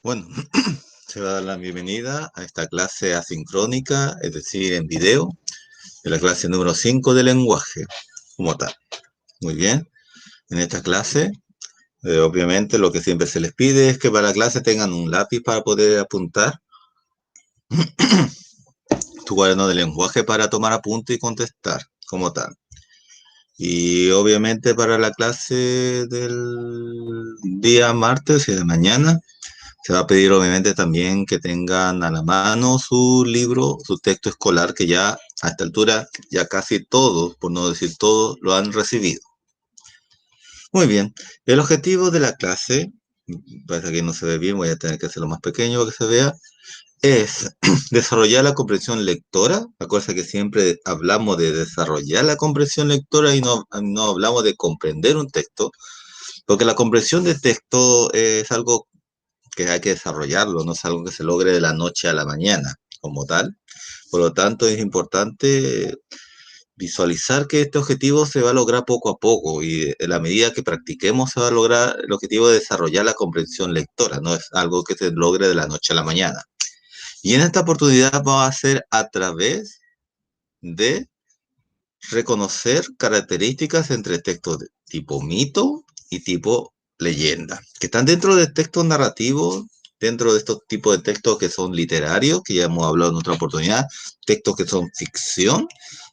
Bueno, se va a dar la bienvenida a esta clase asincrónica, es decir, en video, de la clase número 5 de lenguaje, como tal. Muy bien, en esta clase, obviamente lo que siempre se les pide es que para la clase tengan un lápiz para poder apuntar, tu cuaderno de lenguaje para tomar apunte y contestar, como tal. Y obviamente para la clase del día martes y de mañana, se va a pedir obviamente también que tengan a la mano su libro, su texto escolar, que ya a esta altura ya casi todos, por no decir todos, lo han recibido. Muy bien, el objetivo de la clase, parece que no se ve bien, voy a tener que hacerlo más pequeño para que se vea, es desarrollar la comprensión lectora. Acuérdense que siempre hablamos de desarrollar la comprensión lectora y no hablamos de comprender un texto, porque la comprensión de texto es algo que hay que desarrollarlo, no es algo que se logre de la noche a la mañana como tal. Por lo tanto, es importante visualizar que este objetivo se va a lograr poco a poco y en la medida que practiquemos se va a lograr el objetivo de desarrollar la comprensión lectora, no es algo que se logre de la noche a la mañana. Y en esta oportunidad va a ser a través de reconocer características entre textos de tipo mito y tipo leyenda, que están dentro de textos narrativos, dentro de estos tipos de textos que son literarios, que ya hemos hablado en otra oportunidad, textos que son ficción,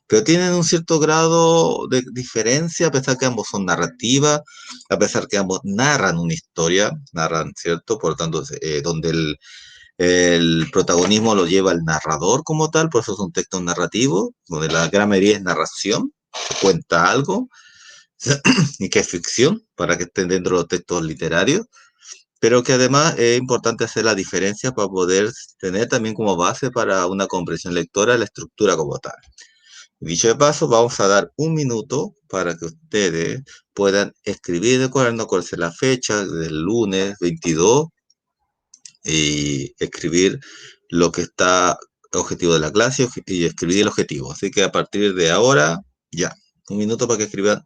pero tienen un cierto grado de diferencia, a pesar que ambos son narrativas, a pesar que ambos narran una historia, narran, ¿cierto? Por lo tanto, donde el protagonismo lo lleva el narrador como tal, por eso son textos narrativos, donde la gran mayoría es narración, que cuenta algo, y que es ficción, para que estén dentro de los textos literarios, pero que además es importante hacer la diferencia para poder tener también como base para una comprensión lectora la estructura como tal. Dicho de paso, vamos a dar un minuto para que ustedes puedan escribir en el cuaderno cuál es la fecha del lunes 22 y escribir lo que está objetivo de la clase y escribir el objetivo. Así que a partir de ahora, ya, un minuto para que escriban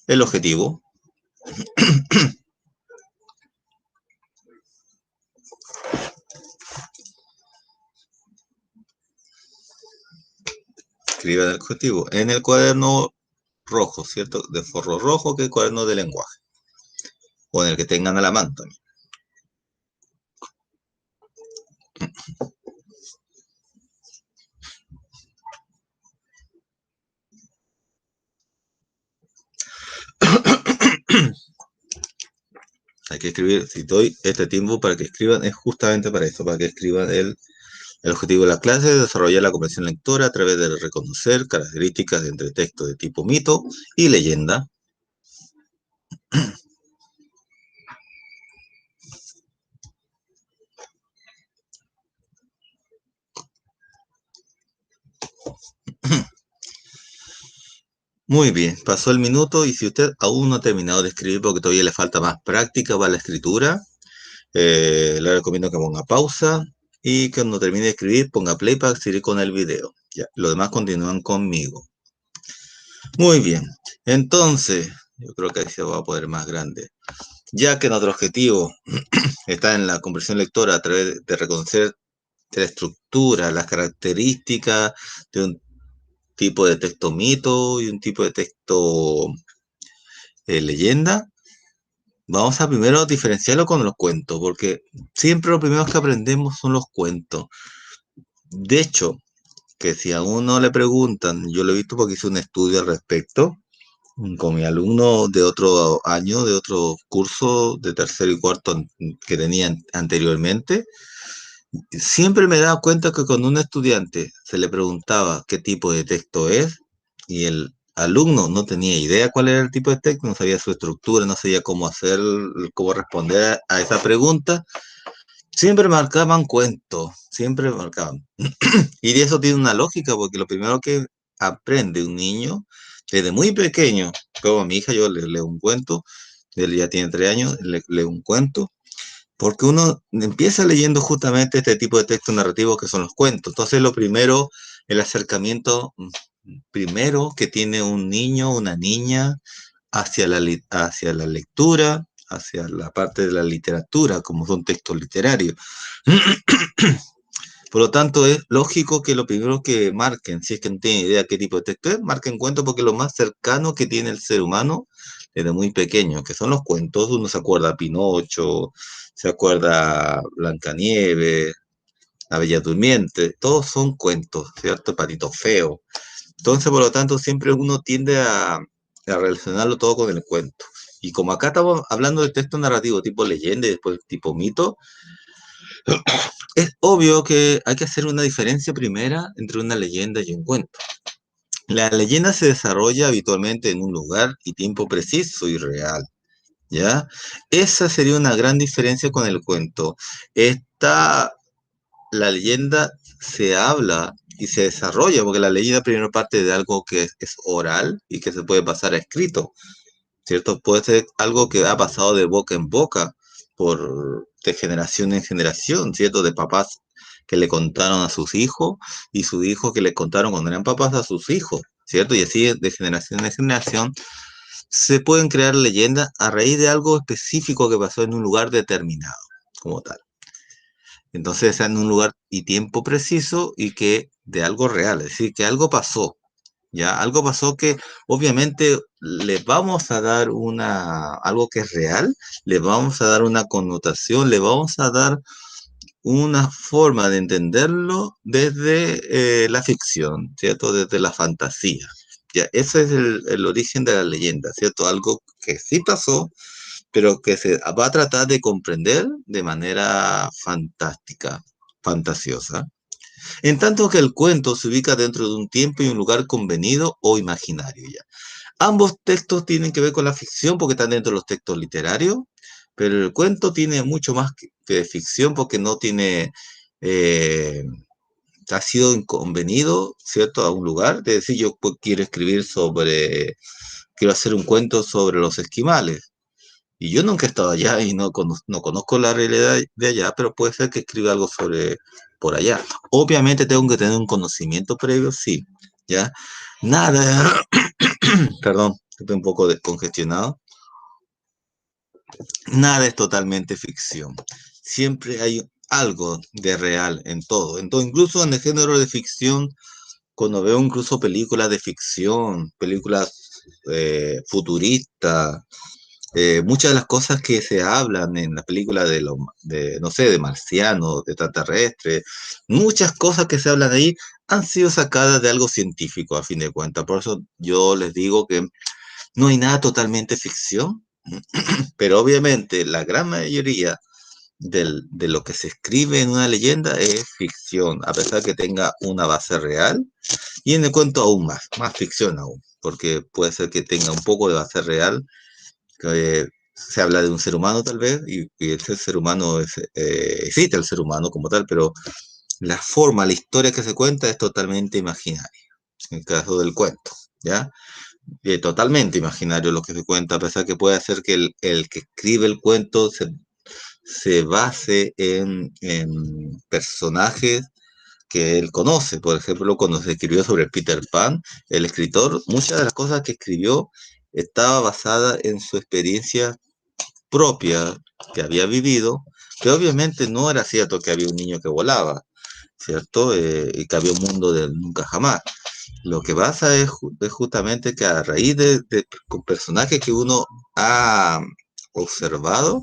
el objetivo. Escriban el objetivo en el cuaderno rojo, ¿cierto? De forro rojo, que es el cuaderno de lenguaje. O en el que tengan a la mano también. Hay que escribir, si doy este tiempo para que escriban, es justamente para eso, para que escriban el objetivo de la clase es desarrollar la comprensión lectora a través de reconocer características entre textos de tipo mito y leyenda. Muy bien, pasó el minuto y si usted aún no ha terminado de escribir porque todavía le falta más práctica para la escritura, le recomiendo que ponga pausa y que cuando termine de escribir ponga play para seguir con el video. Ya, los demás continúan conmigo. Muy bien, entonces, yo creo que ahí se va a poder más grande. Ya que nuestro objetivo está en la comprensión lectora a través de reconocer la estructura, las características de un tipo de texto mito y un tipo de texto leyenda, vamos a primero diferenciarlo con los cuentos, porque siempre lo primero que aprendemos son los cuentos. De hecho, que si a uno le preguntan, yo lo he visto porque hice un estudio al respecto, con mi alumno de otro año, de otro curso de tercero y cuarto que tenían anteriormente, siempre me he dado cuenta que cuando un estudiante se le preguntaba qué tipo de texto es y el alumno no tenía idea cuál era el tipo de texto, no sabía su estructura, no sabía cómo hacer, cómo responder a esa pregunta, siempre marcaban cuentos, siempre marcaban. Y de eso tiene una lógica, porque lo primero que aprende un niño desde muy pequeño, como a mi hija yo le leo un cuento, él ya tiene 3 años, le leo un cuento, porque uno empieza leyendo justamente este tipo de textos narrativos que son los cuentos. Entonces, lo primero, el acercamiento primero que tiene un niño, una niña, hacia la lectura, hacia la parte de la literatura, como son textos literarios. Por lo tanto, es lógico que lo primero que marquen, si es que no tienen idea qué tipo de texto es, marquen cuentos porque es lo más cercano que tiene el ser humano desde muy pequeño, que son los cuentos. Uno se acuerda a Pinocho, se acuerda a Blancanieves, La Bella Durmiente, todos son cuentos, ¿cierto? Patito Feo. Entonces, por lo tanto, siempre uno tiende a relacionarlo todo con el cuento. Y como acá estamos hablando de texto narrativo tipo leyenda y después tipo mito, es obvio que hay que hacer una diferencia primera entre una leyenda y un cuento. La leyenda se desarrolla habitualmente en un lugar y tiempo preciso y real, ¿ya? Esa sería una gran diferencia con el cuento. La leyenda se habla y se desarrolla, porque la leyenda primero parte de algo que es oral y que se puede pasar a escrito, ¿cierto? Puede ser algo que ha pasado de boca en boca, de generación en generación, ¿cierto? De papás que le contaron a sus hijos y sus hijos que le contaron cuando eran papás a sus hijos, ¿cierto? Y así de generación en generación se pueden crear leyendas a raíz de algo específico que pasó en un lugar determinado, como tal. Entonces, en un lugar y tiempo preciso y que de algo real, es decir, que algo pasó, ¿ya? Algo pasó que obviamente le vamos a dar algo que es real, le vamos a dar una connotación, le vamos a dar una forma de entenderlo desde la ficción, ¿cierto? Desde la fantasía. Ya, ese es el origen de la leyenda, ¿cierto? Algo que sí pasó, pero que se va a tratar de comprender de manera fantástica, fantasiosa. En tanto que el cuento se ubica dentro de un tiempo y un lugar convenido o imaginario ya. Ambos textos tienen que ver con la ficción porque están dentro de los textos literarios, pero el cuento tiene mucho más que ficción porque no tiene, eh, ha sido convenido, ¿cierto?, a un lugar, de decir yo quiero escribir quiero hacer un cuento sobre los esquimales. Y yo nunca he estado allá y no conozco la realidad de allá, pero puede ser que escriba algo sobre por allá. Obviamente tengo que tener un conocimiento previo, sí, ¿ya? Nada, perdón, estoy un poco descongestionado. Nada es totalmente ficción. Siempre hay algo de real en todo. Entonces, incluso en el género de ficción, cuando veo incluso películas de ficción, películas futuristas, muchas de las cosas que se hablan en la película no sé, de marcianos, de extraterrestres, muchas cosas que se hablan ahí han sido sacadas de algo científico, a fin de cuentas. Por eso yo les digo que no hay nada totalmente ficción, pero obviamente la gran mayoría de lo que se escribe en una leyenda es ficción, a pesar que tenga una base real, y en el cuento aún más ficción aún, porque puede ser que tenga un poco de base real, que se habla de un ser humano tal vez, y ese ser humano existe el ser humano como tal, pero la forma, la historia que se cuenta es totalmente imaginaria, en el caso del cuento, ¿ya? Totalmente imaginario lo que se cuenta, a pesar que puede ser que el que escribe el cuento se base en personajes que él conoce. Por ejemplo, cuando se escribió sobre Peter Pan, el escritor, muchas de las cosas que escribió estaba basada en su experiencia propia que había vivido, que obviamente no era cierto que había un niño que volaba, ¿cierto? Y que había un mundo de nunca jamás. Lo que pasa es justamente que a raíz con personajes que uno ha observado,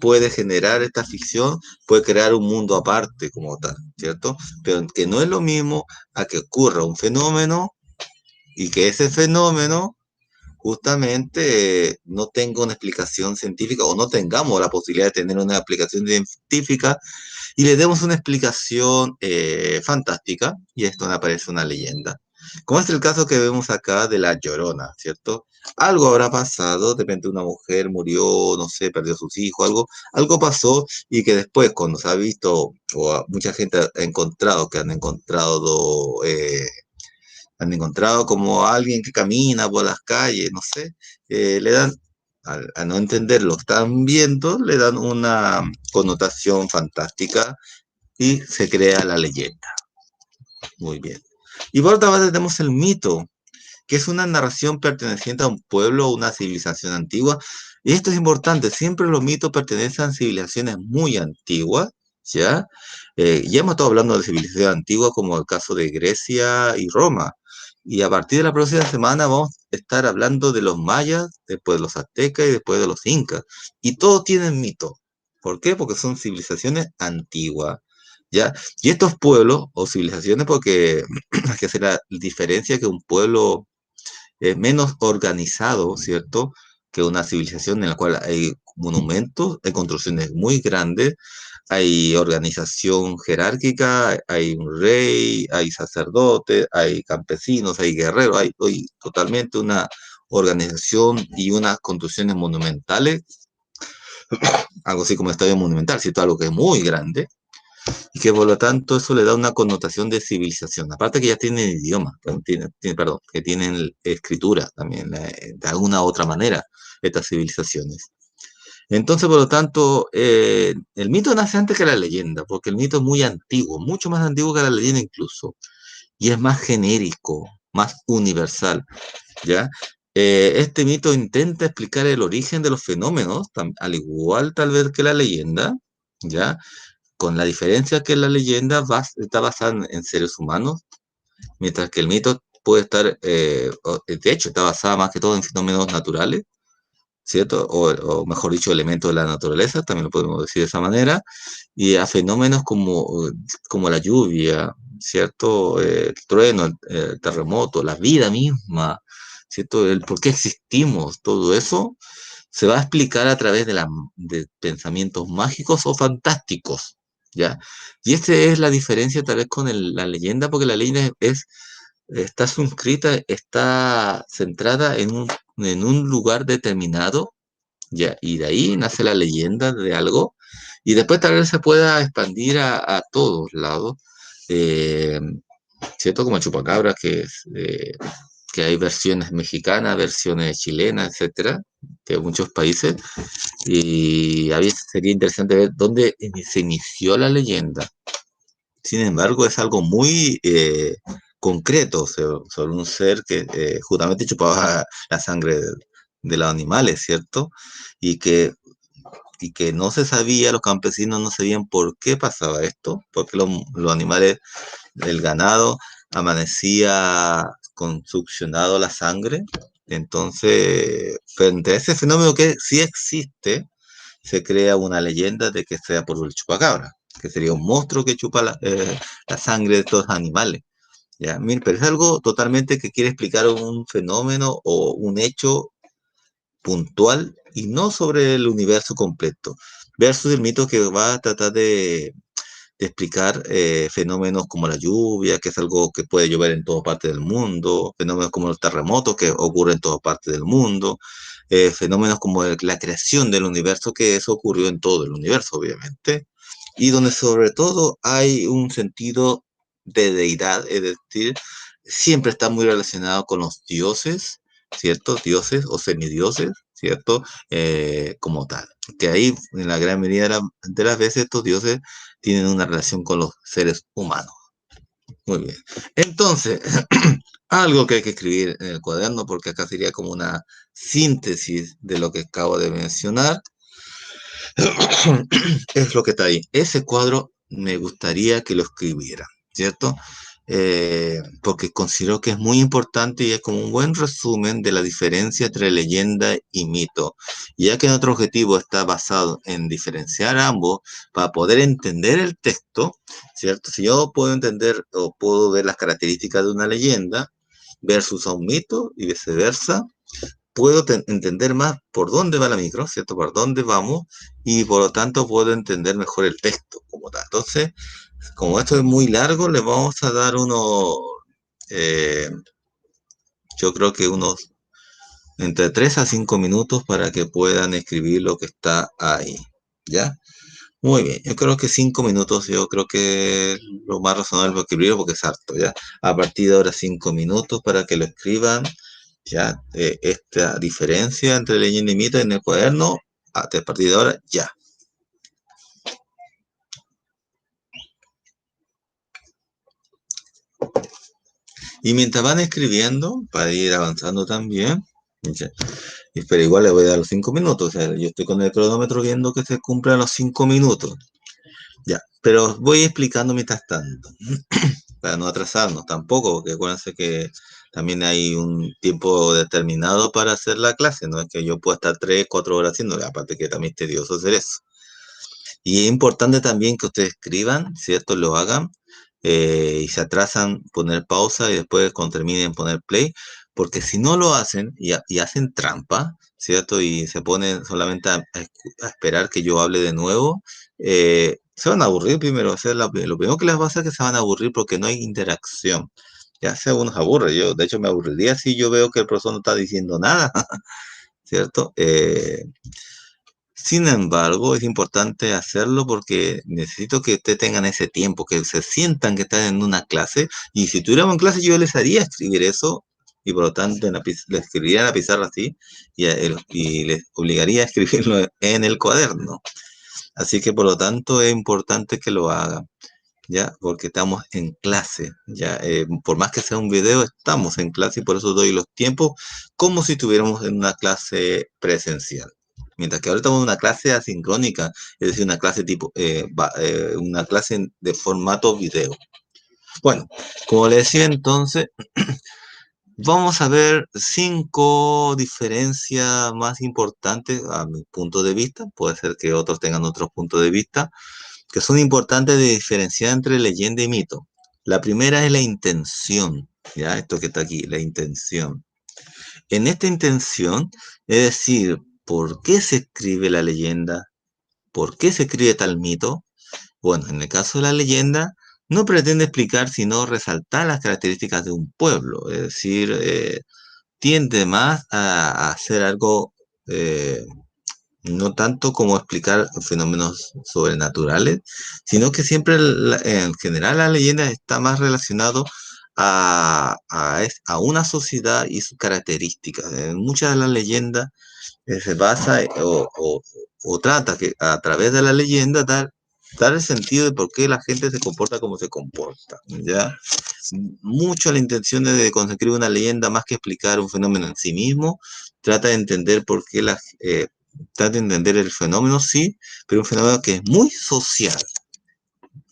puede generar esta ficción, puede crear un mundo aparte como tal, ¿cierto? Pero que no es lo mismo a que ocurra un fenómeno y que ese fenómeno justamente no tenga una explicación científica o no tengamos la posibilidad de tener una explicación científica y le demos una explicación fantástica y esto me aparece una leyenda. Como es el caso que vemos acá de la Llorona, ¿cierto? Algo habrá pasado, de repente una mujer murió, no sé, perdió a sus hijos, algo pasó y que después cuando se ha visto, mucha gente ha encontrado, que han encontrado como alguien que camina por las calles, no sé, le dan, a no entender lo que están viendo, le dan una connotación fantástica y se crea la leyenda. Muy bien. Y por otra parte tenemos el mito, que es una narración perteneciente a un pueblo o una civilización antigua. Y esto es importante, siempre los mitos pertenecen a civilizaciones muy antiguas, ¿ya? Ya hemos estado hablando de civilizaciones antiguas como el caso de Grecia y Roma. Y a partir de la próxima semana vamos a estar hablando de los mayas, después de los aztecas y después de los incas. Y todos tienen mitos. ¿Por qué? Porque son civilizaciones antiguas, ¿ya? Y estos pueblos o civilizaciones, porque hay que hacer la diferencia que un pueblo menos organizado, ¿cierto? Que una civilización en la cual hay monumentos, hay construcciones muy grandes, hay organización jerárquica, hay un rey, hay sacerdotes, hay campesinos, hay guerreros, hay totalmente una organización y unas construcciones monumentales, algo así como estadio monumental, ¿cierto? Algo que es muy grande y que por lo tanto eso le da una connotación de civilización. Aparte que ya tienen idioma, perdón, que tienen escritura también, de alguna u otra manera, estas civilizaciones. Entonces, por lo tanto, el mito nace antes que la leyenda, porque el mito es muy antiguo, mucho más antiguo que la leyenda incluso, y es más genérico, más universal, ¿ya? Este mito intenta explicar el origen de los fenómenos, al igual tal vez que la leyenda, ¿ya? Con la diferencia que la leyenda está basada en seres humanos, mientras que el mito puede estar, de hecho, está basada más que todo en fenómenos naturales, ¿cierto? O mejor dicho, elementos de la naturaleza, también lo podemos decir de esa manera, y a fenómenos como la lluvia, ¿cierto? El trueno, el terremoto, la vida misma, ¿cierto? El por qué existimos, todo eso se va a explicar a través de pensamientos mágicos o fantásticos, ¿ya? Y esa es la diferencia tal vez con la leyenda, porque la leyenda está suscrita, está centrada en un lugar determinado, ¿ya? Y de ahí nace la leyenda de algo, y después tal vez se pueda expandir a todos lados, eh, ¿cierto? Como el chupacabra, que hay versiones mexicanas, versiones chilenas, etcétera, de muchos países, y a veces sería interesante ver dónde se inició la leyenda. Sin embargo, es algo muy concreto sobre un ser que justamente chupaba la sangre de los animales, ¿cierto? Y que, y que no se sabía, los campesinos no sabían por qué pasaba esto, porque los animales, el ganado, amanecía con succionado la sangre. Entonces, frente a ese fenómeno que sí existe, se crea una leyenda de que sea por el chupacabra, que sería un monstruo que chupa la sangre de estos animales. ¿Ya? Pero es algo totalmente que quiere explicar un fenómeno o un hecho puntual y no sobre el universo completo. Versus el mito que va a tratar de explicar fenómenos como la lluvia, que es algo que puede llover en todas partes del mundo, fenómenos como los terremotos que ocurren en todas partes del mundo, fenómenos como la creación del universo, que eso ocurrió en todo el universo, obviamente, y donde sobre todo hay un sentido de deidad, es decir, siempre está muy relacionado con los dioses, ¿cierto? Dioses o semidioses, ¿cierto? Como tal. Que ahí, en la gran medida de las veces, estos dioses tienen una relación con los seres humanos. Muy bien. Entonces, algo que hay que escribir en el cuaderno, porque acá sería como una síntesis de lo que acabo de mencionar, es lo que está ahí. Ese cuadro me gustaría que lo escribiera, ¿cierto? Porque considero que es muy importante y es como un buen resumen de la diferencia entre leyenda y mito, ya que nuestro objetivo está basado en diferenciar ambos para poder entender el texto, ¿cierto? Si yo puedo entender o puedo ver las características de una leyenda versus a un mito y viceversa, puedo entender más por dónde va la micro, ¿cierto? Por dónde vamos, y por lo tanto puedo entender mejor el texto como tal. Entonces, como esto es muy largo, le vamos a dar eh, yo creo que unos entre 3 a 5 minutos para que puedan escribir lo que está ahí, ¿ya? Muy bien, yo creo que 5 minutos, yo creo que es lo más razonable para escribirlo porque es harto, ¿ya? A partir de ahora 5 minutos para que lo escriban, ¿ya? Esta diferencia entre leyenda y mito en el cuaderno, a partir de ahora, ya. Y mientras van escribiendo, para ir avanzando también, Ya. Pero igual le voy a dar los 5 minutos. O sea, yo estoy con el cronómetro viendo que se cumplan los 5 minutos. Ya. Pero voy explicando mientras tanto, para no atrasarnos tampoco, porque acuérdense que también hay un tiempo determinado para hacer la clase. No es que yo pueda estar 3, 4 horas haciendo, aparte que también es tedioso hacer eso. Y es importante también que ustedes escriban, ¿cierto? Lo hagan y se atrasan, poner pausa y después cuando terminen poner play, porque si no lo hacen y hacen trampa, ¿cierto? Y se ponen solamente a esperar que yo hable de nuevo, se van a aburrir primero. O sea, lo primero que les va a hacer es que se van a aburrir porque no hay interacción. Ya sea uno se aburre, yo de hecho me aburriría si yo veo que el profesor no está diciendo nada, ¿cierto? Sin embargo, es importante hacerlo porque necesito que ustedes tengan ese tiempo, que se sientan que están en una clase. Y si tuviéramos en clase, yo les haría escribir eso y por lo tanto les escribiría en la pizarra así y les obligaría a escribirlo en el cuaderno. Así que por lo tanto es importante que lo hagan, ¿ya? Porque estamos en clase, ¿ya? Por más que sea un video, estamos en clase y por eso doy los tiempos como si estuviéramos en una clase presencial. Mientras que ahora estamos en una clase asincrónica, es decir, una clase tipo, una clase de formato video. Bueno, como les decía entonces, vamos a ver 5 diferencias más importantes a mi punto de vista. Puede ser que otros tengan otros puntos de vista, que son importantes de diferenciar entre leyenda y mito. La primera es la intención, ¿ya? Esto que está aquí, la intención. En esta intención, es decir, ¿por qué se escribe la leyenda? ¿Por qué se escribe tal mito? Bueno, en el caso de la leyenda, no pretende explicar, sino resaltar las características de un pueblo, es decir, tiende más a hacer algo, eh, no tanto como explicar fenómenos sobrenaturales, sino que siempre, en general, la leyenda está más relacionado a una sociedad y sus características. En muchas de las leyendas se basa o trata que a través de la leyenda dar el sentido de por qué la gente se comporta como se comporta, ¿ya? Mucho la intención de cuando se escribe una leyenda, más que explicar un fenómeno en sí mismo, trata de entender por qué trata de entender el fenómeno, sí, pero un fenómeno que es muy social.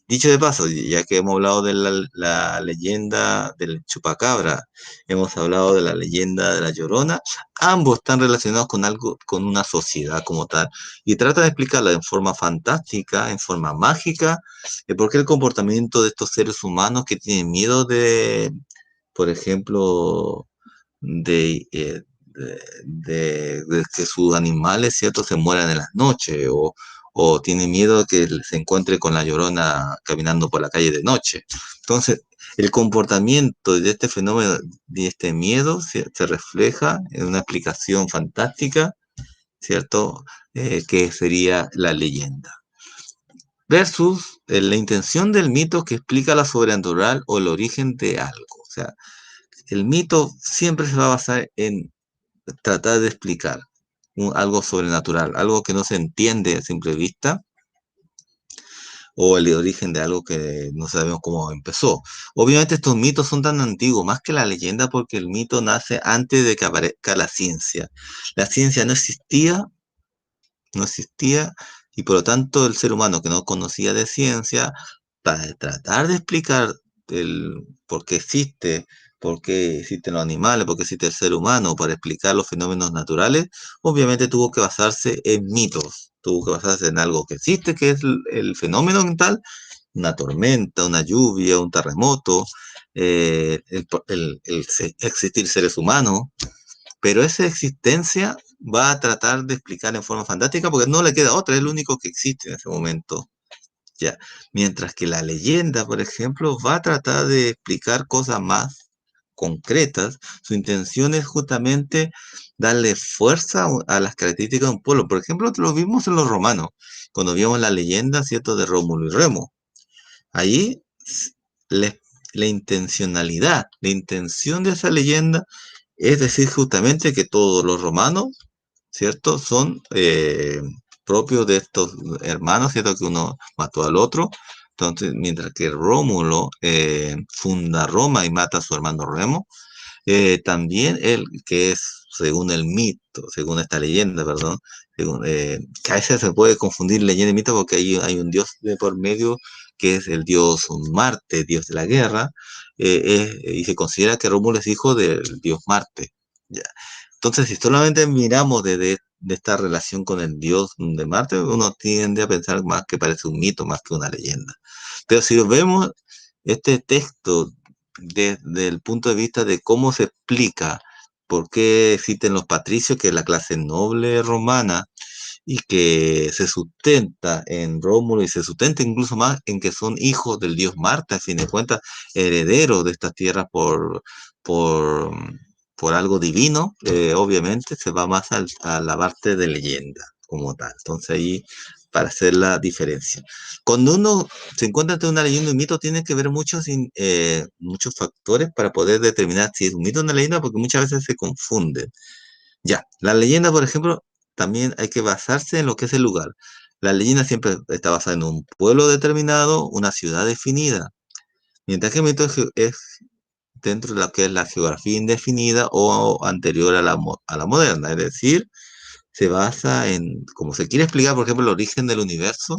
Dicho de paso, ya que hemos hablado de la leyenda del chupacabra, hemos hablado de la leyenda de la Llorona, ambos están relacionados con algo, con una sociedad como tal, y trata de explicarla en forma fantástica, en forma mágica, por qué el comportamiento de estos seres humanos que tienen miedo de, por ejemplo, de que sus animales, ¿cierto?, se mueran en las noches o tiene miedo de que se encuentre con la Llorona caminando por la calle de noche. Entonces, el comportamiento de este fenómeno, de este miedo, se refleja en una explicación fantástica, ¿cierto?, que sería la leyenda. Versus la intención del mito que explica la sobrenatural o el origen de algo. O sea, el mito siempre se va a basar en tratar de explicar algo sobrenatural, algo que no se entiende a simple vista, o el origen de algo que no sabemos cómo empezó. Obviamente estos mitos son tan antiguos, más que la leyenda, porque el mito nace antes de que aparezca la ciencia. La ciencia no existía, y por lo tanto el ser humano que no conocía de ciencia, para tratar de explicar el por qué existen los animales, por qué existe el ser humano, para explicar los fenómenos naturales, obviamente tuvo que basarse en mitos, tuvo que basarse en algo que existe, que es el fenómeno en tal, una tormenta, una lluvia, un terremoto, existir seres humanos, pero esa existencia va a tratar de explicar en forma fantástica porque no le queda otra, es el único que existe en ese momento. Ya. Mientras que la leyenda, por ejemplo, va a tratar de explicar cosas más concretas. Su intención es justamente darle fuerza a las características de un pueblo. Por ejemplo, lo vimos en los romanos, cuando vimos la leyenda, ¿cierto?, de Rómulo y Remo. Ahí le- la intencionalidad, la intención de esa leyenda es decir justamente que todos los romanos, ¿cierto?, son propios de estos hermanos, ¿cierto?, que uno mató al otro. Entonces, mientras que Rómulo funda Roma y mata a su hermano Remo, también él, que es según el mito, según esta leyenda, perdón, que a veces se puede confundir leyenda y mito porque hay un dios de por medio que es el dios Marte, dios de la guerra, y se considera que Rómulo es hijo del dios Marte. ¿Ya? Entonces, si solamente miramos de esta relación con el dios de Marte, uno tiende a pensar más que parece un mito más que una leyenda. Pero si vemos este texto desde el punto de vista de cómo se explica por qué existen los patricios, que es la clase noble romana, y que se sustenta en Rómulo y se sustenta incluso más en que son hijos del dios Marte, a fin de cuentas, herederos de estas tierras por, por algo divino, obviamente se va más a la parte de leyenda como tal. Entonces ahí, para hacer la diferencia. Cuando uno se encuentra ante una leyenda y un mito, tiene que ver muchos factores para poder determinar si es un mito o una leyenda, porque muchas veces se confunden. Ya, la leyenda, por ejemplo, también hay que basarse en lo que es el lugar. La leyenda siempre está basada en un pueblo determinado, una ciudad definida, mientras que el mito es dentro de lo que es la geografía indefinida o anterior a la moderna, es decir, se basa en, como se quiere explicar, por ejemplo, el origen del universo,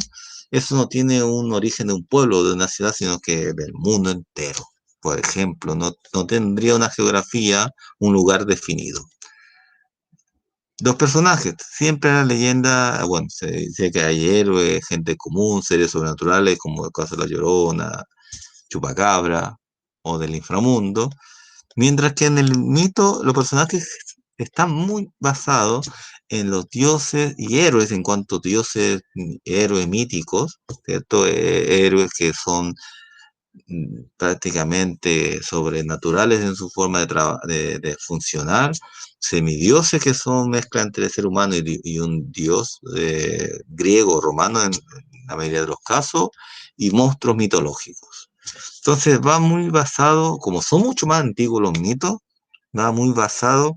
eso no tiene un origen de un pueblo o de una ciudad, sino que del mundo entero. Por ejemplo, no tendría una geografía, un lugar definido. Los personajes, siempre en la leyenda, bueno, se dice que hay héroes, gente común, seres sobrenaturales, como el caso de la Llorona, Chupacabra o del inframundo, mientras que en el mito los personajes están muy basados en los dioses y héroes, en cuanto a dioses, héroes míticos, ¿cierto? Héroes que son prácticamente sobrenaturales en su forma de funcionar, semidioses que son mezcla entre el ser humano y un dios griego o romano en la mayoría de los casos, y monstruos mitológicos. Entonces va muy basado, como son mucho más antiguos los mitos, va muy basado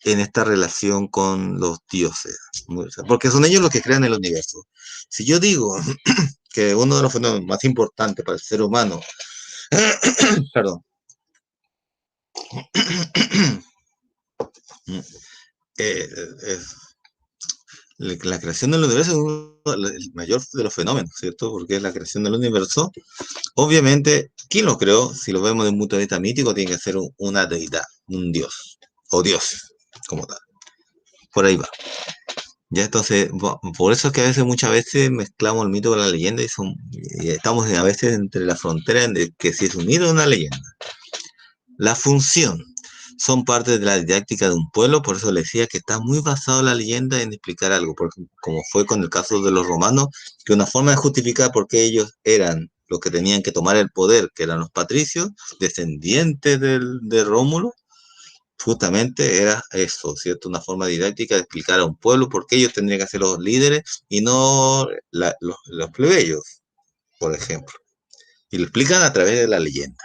en esta relación con los dioses, porque son ellos los que crean el universo. Si yo digo que uno de los fenómenos más importantes para el ser humano, perdón, eh, es la creación del universo es el mayor de los fenómenos, ¿cierto? Porque es la creación del universo. Obviamente, ¿quién lo creó? Si lo vemos desde un punto de vista mítico, tiene que ser una deidad, un dios, o dioses, como tal. Por ahí va. Ya entonces, por eso es que a veces, muchas veces mezclamos el mito con la leyenda y estamos a veces entre la frontera de que si es un mito o una leyenda. La función son parte de la didáctica de un pueblo, por eso le decía que está muy basado la leyenda en explicar algo, como fue con el caso de los romanos, que una forma de justificar por qué ellos eran los que tenían que tomar el poder, que eran los patricios, descendientes de Rómulo, justamente era eso, ¿cierto? Una forma didáctica de explicar a un pueblo por qué ellos tendrían que ser los líderes y no los plebeyos, por ejemplo. Y lo explican a través de la leyenda.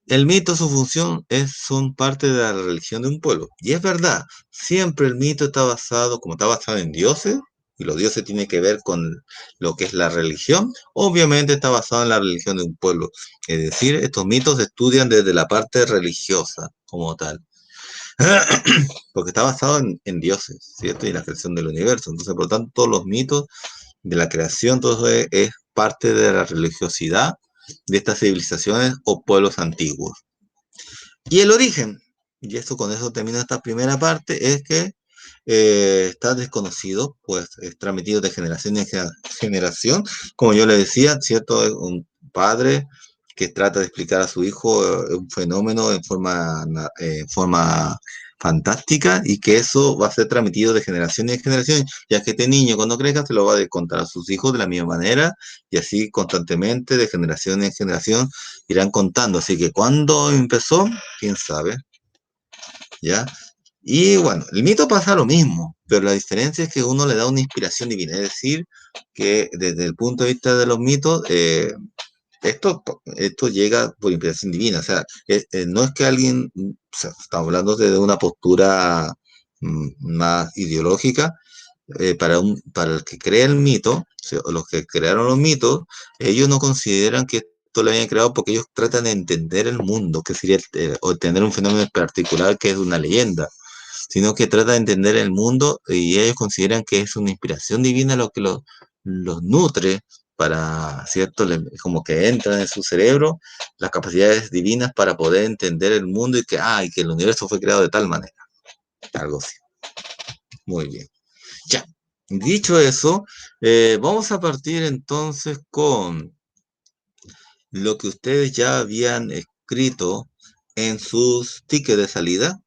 El mito, su función son parte de la religión de un pueblo. Y es verdad, siempre el mito está basado, como está basado en dioses, y los dioses tienen que ver con lo que es la religión, obviamente está basado en la religión de un pueblo. Es decir, estos mitos se estudian desde la parte religiosa como tal. Porque está basado en dioses, ¿cierto? Y la creación del universo. Entonces, por lo tanto, todos los mitos de la creación, todo eso es parte de la religiosidad de estas civilizaciones o pueblos antiguos. Y el origen, y esto con eso termina esta primera parte, es que está desconocido, pues es transmitido de generación en generación. Como yo le decía, ¿cierto? Es un padre que trata de explicar a su hijo un fenómeno en forma fantástica y que eso va a ser transmitido de generación en generación, ya que este niño cuando crezca se lo va a contar a sus hijos de la misma manera y así constantemente de generación en generación irán contando. Así que cuando empezó, quién sabe, ¿ya? Y bueno, el mito pasa lo mismo, pero la diferencia es que uno le da una inspiración divina, es decir, que desde el punto de vista de los mitos, esto llega por inspiración divina, o sea, no es que alguien, o sea, estamos hablando de una postura más ideológica, para el que crea el mito, o sea, los que crearon los mitos, ellos no consideran que esto lo hayan creado porque ellos tratan de entender el mundo, que sería o entender un fenómeno particular que es una leyenda. sino que trata de entender el mundo y ellos consideran que es una inspiración divina lo que los nutre para, ¿cierto? Como que entran en su cerebro las capacidades divinas para poder entender el mundo y que el universo fue creado de tal manera. Algo así. Muy bien. Ya. Dicho eso, vamos a partir entonces con lo que ustedes ya habían escrito en sus tickets de salida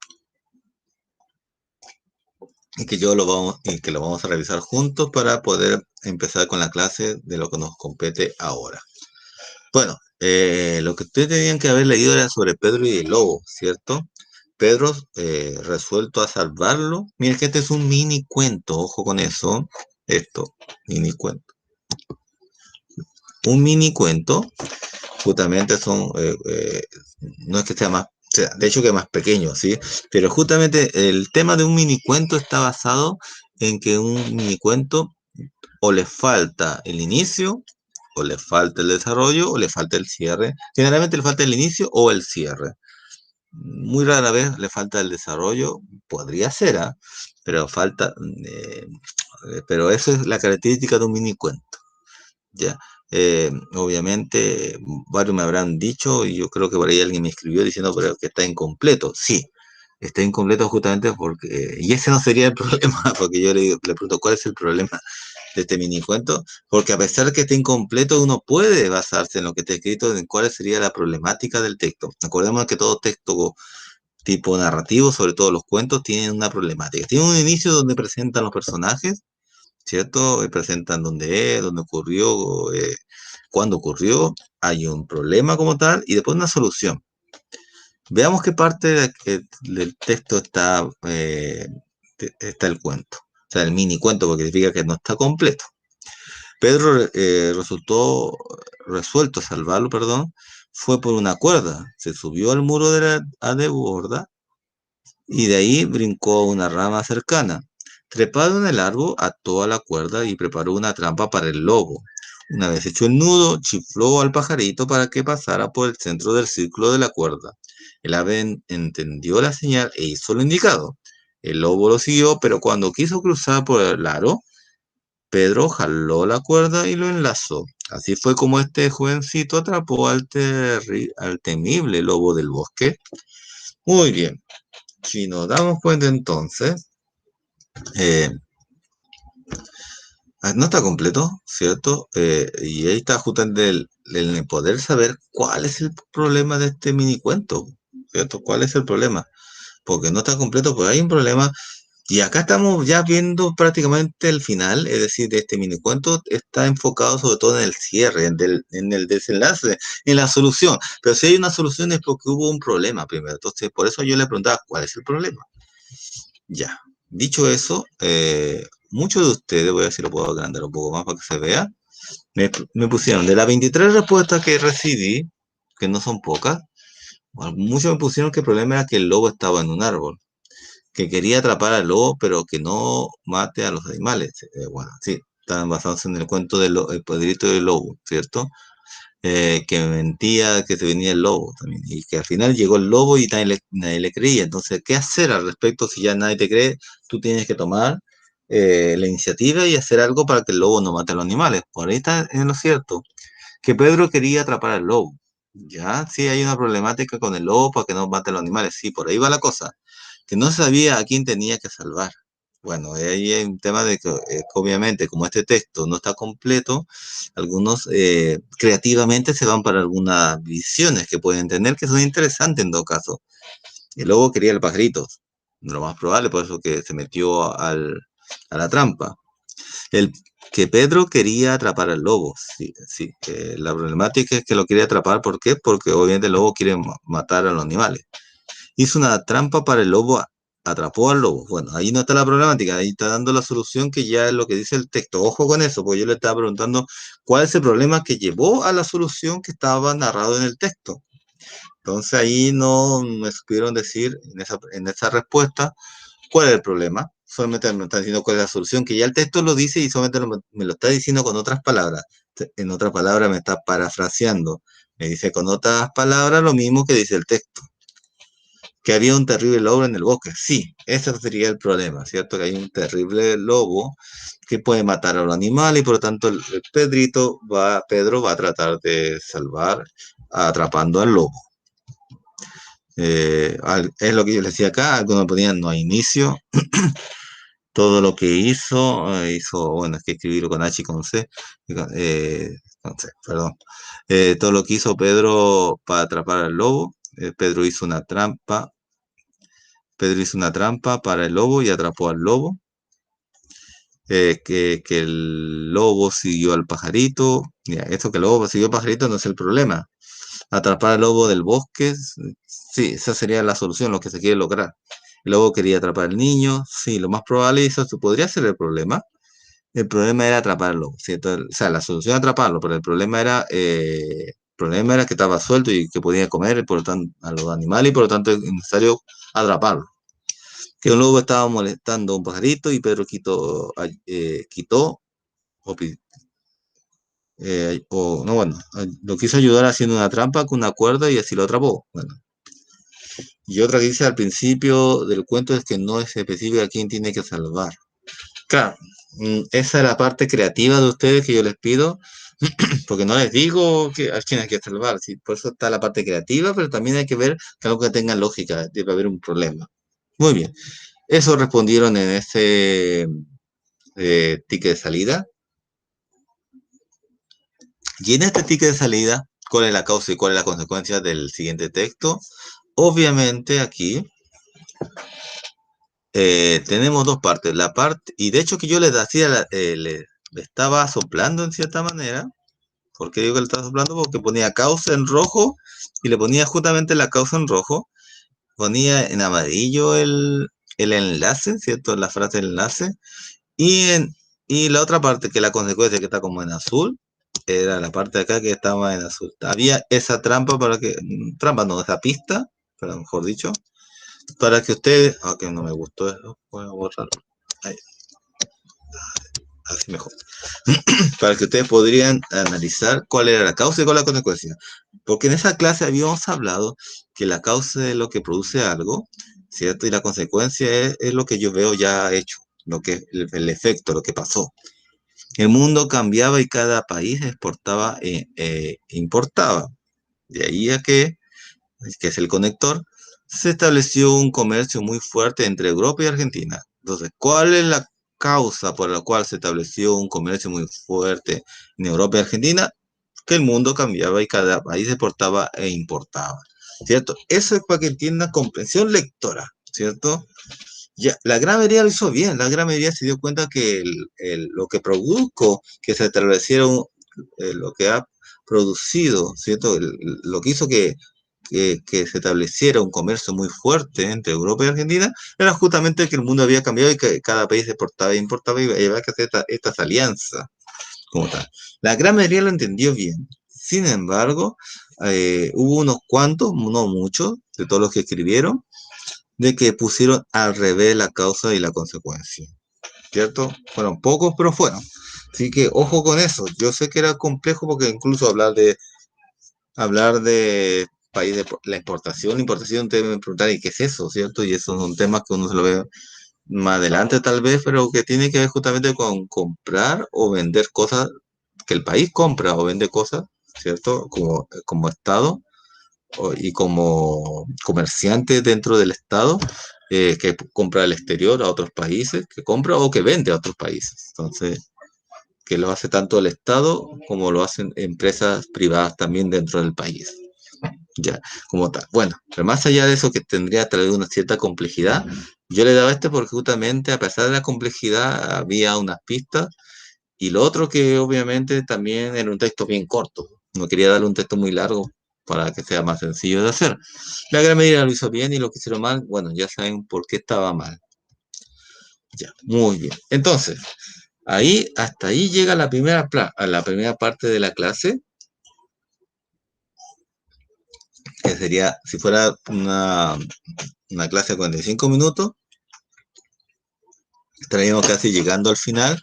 y que lo vamos a revisar juntos para poder empezar con la clase de lo que nos compete ahora. Bueno, lo que ustedes tenían que haber leído era sobre Pedro y el lobo, ¿cierto? Pedro resuelto a salvarlo. Miren que este es un mini cuento, ojo con eso. Esto, mini cuento. Un mini cuento, justamente no es que sea más, o sea, de hecho que es más pequeño, ¿sí? Pero justamente el tema de un mini cuento está basado en que un mini cuento o le falta el inicio, o le falta el desarrollo, o le falta el cierre. Generalmente le falta el inicio o el cierre. Muy rara vez le falta el desarrollo, podría ser, ¿ah? Pero falta, pero eso es la característica de un mini cuento, ¿ya? Obviamente, varios me habrán dicho, y yo creo que por ahí alguien me escribió diciendo pero que está incompleto. Sí, está incompleto justamente porque, y ese no sería el problema, porque yo le pregunto, ¿cuál es el problema de este mini cuento? Porque a pesar de que esté incompleto, uno puede basarse en lo que está escrito, en cuál sería la problemática del texto. Acordemos que todo texto tipo narrativo, sobre todo los cuentos, tienen una problemática. Tienen un inicio donde presentan los personajes, ¿cierto? Presentan dónde es, dónde ocurrió, cuándo ocurrió, hay un problema como tal y después una solución. Veamos qué parte del texto está el cuento, o sea, el mini cuento, porque significa que no está completo. Pedro resultó resuelto a salvarlo, perdón, fue por una cuerda, se subió al muro de la de borda y de ahí brincó a una rama cercana. Trepado en el árbol, ató a la cuerda y preparó una trampa para el lobo. Una vez hecho el nudo, chifló al pajarito para que pasara por el centro del círculo de la cuerda. El ave entendió la señal e hizo lo indicado. El lobo lo siguió, pero cuando quiso cruzar por el aro, Pedro jaló la cuerda y lo enlazó. Así fue como este jovencito atrapó al temible lobo del bosque. Muy bien. Si nos damos cuenta entonces, eh, no está completo, ¿cierto? Y ahí está justamente el poder saber cuál es el problema de este mini cuento, ¿cierto? ¿Cuál es el problema? Porque no está completo, pues hay un problema. Y acá estamos ya viendo prácticamente el final, es decir, de este mini cuento está enfocado sobre todo en el cierre, en el desenlace, en la solución. Pero si hay una solución es porque hubo un problema primero. Entonces, por eso yo le preguntaba, ¿cuál es el problema? Ya, dicho eso, muchos de ustedes, voy a ver si lo puedo agrandar un poco más para que se vea, me pusieron de las 23 respuestas que recibí, que no son pocas, bueno, muchos me pusieron que el problema era que el lobo estaba en un árbol, que quería atrapar al lobo, pero que no mate a los animales. Bueno, sí, estaban basados en el cuento del Pedrito del Lobo, ¿cierto? Que mentía que se venía el lobo también, y que al final llegó el lobo y nadie le creía. Entonces, ¿qué hacer al respecto si ya nadie te cree? Tú tienes que tomar la iniciativa y hacer algo para que el lobo no mate a los animales. Por ahí está en lo cierto, que Pedro quería atrapar al lobo. Ya, sí hay una problemática con el lobo para que no mate a los animales. Sí, por ahí va la cosa. Que no sabía a quién tenía que salvar. Bueno, ahí hay un tema de que obviamente como este texto no está completo, algunos creativamente se van para algunas visiones que pueden tener que son interesantes en todo caso. El lobo quería el pajarito, lo más probable, por eso que se metió a la trampa. El que Pedro quería atrapar al lobo, sí, sí. La problemática es que lo quería atrapar, ¿por qué? Porque obviamente el lobo quiere matar a los animales. Hizo una trampa para el lobo, atrapó al lobo. Bueno, ahí no está la problemática, ahí está dando la solución que ya es lo que dice el texto. Ojo con eso, porque yo le estaba preguntando cuál es el problema que llevó a la solución que estaba narrado en el texto. Entonces ahí no me supieron decir en esa respuesta cuál es el problema. Solamente me están diciendo cuál es la solución, que ya el texto lo dice y solamente me lo está diciendo con otras palabras. En otras palabras me está parafraseando. Me dice con otras palabras lo mismo que dice el texto. que había un terrible lobo en el bosque. Sí, ese sería el problema, ¿cierto? Que hay un terrible lobo que puede matar a los animales y por lo tanto el Pedro va a tratar de salvar atrapando al lobo. Es lo que yo les decía acá, algunos ponían no hay inicio, todo lo que hizo, bueno, es que escribirlo con H y con C, con C, perdón. Todo lo que hizo Pedro para atrapar al lobo, Pedro hizo una trampa para el lobo y atrapó al lobo, que el lobo siguió al pajarito, ya, esto que el lobo siguió al pajarito no es el problema, atrapar al lobo del bosque, sí, esa sería la solución, lo que se quiere lograr. El lobo quería atrapar al niño, sí, lo más probable, y eso podría ser el problema era atrapar al lobo, ¿cierto? O sea, la solución era atraparlo, pero el problema era que estaba suelto y que podía comer por lo tanto, a los animales y por lo tanto es necesario atraparlo. Que un lobo estaba molestando a un pajarito y Pedro quitó o, no, bueno, lo quiso ayudar haciendo una trampa con una cuerda y así lo atrapó. Bueno, y otra que dice al principio del cuento es que no es específica a quién tiene que salvar. Claro, esa es la parte creativa de ustedes que yo les pido, porque no les digo a quién hay que salvar, sí, por eso está la parte creativa, pero también hay que ver que algo que tenga lógica, debe haber un problema. Muy bien, eso respondieron en ese ticket de salida. Y en este ticket de salida, ¿cuál es la causa y cuál es la consecuencia del siguiente texto? Obviamente aquí tenemos dos partes. La parte, y de hecho que yo les hacía, le estaba soplando en cierta manera. ¿Por qué digo que le estaba soplando? Porque ponía causa en rojo y le ponía justamente la causa en rojo. Ponía en amarillo el enlace, ¿cierto? La frase enlace. Y, y la otra parte, que la consecuencia que está como en azul, era la parte de acá que estaba en azul. Había esa trampa trampa no, esa pista, pero mejor dicho, para que ustedes, aunque no me gustó eso, voy a borrarlo. Ahí, así mejor. Para que ustedes podrían analizar cuál era la causa y cuál es la consecuencia. Porque en esa clase habíamos hablado que la causa es lo que produce algo, ¿cierto? Y la consecuencia es lo que yo veo ya hecho, lo que el efecto, lo que pasó. El mundo cambiaba y cada país exportaba e importaba. De ahí a que es el conector, se estableció un comercio muy fuerte entre Europa y Argentina. Entonces, ¿cuál es la causa por la cual se estableció un comercio muy fuerte en Europa y Argentina? Que el mundo cambiaba y cada país exportaba e importaba, ¿cierto? Eso es para que entiendan comprensión lectora, ¿cierto? Ya, la gran mayoría lo hizo bien, la gran mayoría se dio cuenta que lo que produjo que se estableciera lo que ha producido, ¿cierto? Lo que hizo que se estableciera un comercio muy fuerte entre Europa y Argentina era justamente que el mundo había cambiado y que cada país exportaba e importaba y había que hacer estas alianzas como tal. La gran mayoría lo entendió bien. Sin embargo, hubo unos cuantos, no muchos, de todos los que escribieron, de que pusieron al revés la causa y la consecuencia, ¿cierto? Fueron pocos, pero fueron. Así que ojo con eso. Yo sé que era complejo porque incluso hablar de país de la importación, te deben preguntar, ¿y qué es eso, cierto? Y esos son temas que uno se lo ve más adelante tal vez, pero que tiene que ver justamente con comprar o vender cosas, que el país compra o vende cosas, ¿cierto? Como Estado y como comerciante dentro del Estado, que compra al exterior a otros países, que compra o que vende a otros países. Entonces, que lo hace tanto el Estado como lo hacen empresas privadas también dentro del país. Ya, como tal. Bueno, pero más allá de eso que tendría tal vez una cierta complejidad, yo le daba este porque justamente a pesar de la complejidad había unas pistas y lo otro que obviamente también era un texto bien corto. No quería darle un texto muy largo para que sea más sencillo de hacer. La gran mayoría lo hizo bien y lo que hicieron mal, bueno, ya saben por qué estaba mal. Ya, muy bien. Entonces, hasta ahí llega a la primera parte de la clase, que sería, si fuera una clase de 45 minutos, estaríamos casi llegando al final,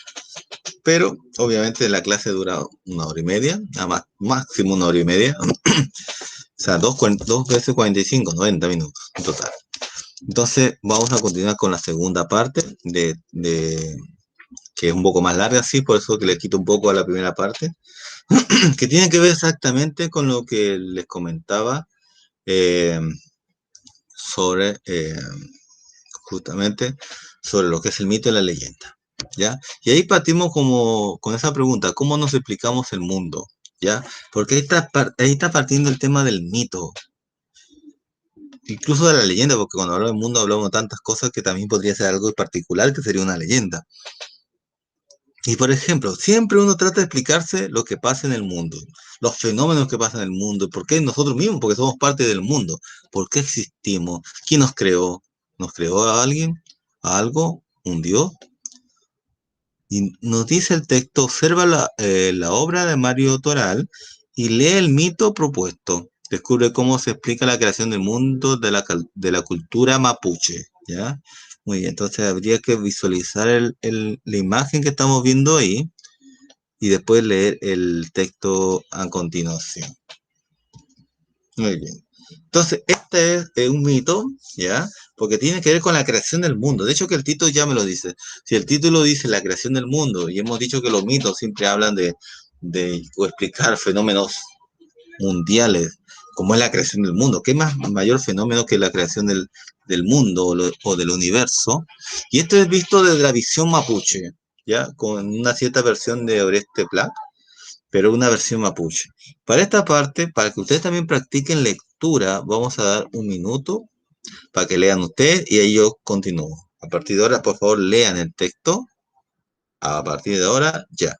pero obviamente la clase dura 1 hora y media, nada más, máximo 1 hora y media, o sea, dos veces 45, 90 minutos en total. Entonces, vamos a continuar con la segunda parte que es un poco más larga, sí, por eso que le quito un poco a la primera parte, que tiene que ver exactamente con lo que les comentaba eh, sobre justamente sobre lo que es el mito y la leyenda, ¿ya? Y ahí partimos como con esa pregunta, ¿cómo nos explicamos el mundo? ¿Ya? Porque ahí está partiendo el tema del mito, incluso de la leyenda, porque cuando hablamos del mundo hablamos de tantas cosas que también podría ser algo particular que sería una leyenda. Y por ejemplo, siempre uno trata de explicarse lo que pasa en el mundo, los fenómenos que pasan en el mundo, por qué nosotros mismos, porque somos parte del mundo, por qué existimos, quién nos creó, nos creó a alguien, a algo, un Dios. Y nos dice el texto, observa la obra de Mario Toral y lee el mito propuesto. Descubre cómo se explica la creación del mundo de la cultura mapuche, ¿ya? Muy bien, entonces habría que visualizar la imagen que estamos viendo ahí y después leer el texto a continuación. Muy bien. Entonces, este es un mito, ¿ya? Porque tiene que ver con la creación del mundo. De hecho, que el título ya me lo dice. Si el título dice la creación del mundo, y hemos dicho que los mitos siempre hablan de o explicar fenómenos mundiales, como es la creación del mundo. ¿Qué más mayor fenómeno que la creación del mundo o del universo? Y esto es visto desde la visión mapuche, ¿ya? Con una cierta versión de Oreste Pla, pero una versión mapuche. Para esta parte, para que ustedes también practiquen lectura, vamos a dar un minuto para que lean ustedes y ahí yo continúo. A partir de ahora, por favor, lean el texto. A partir de ahora, ya.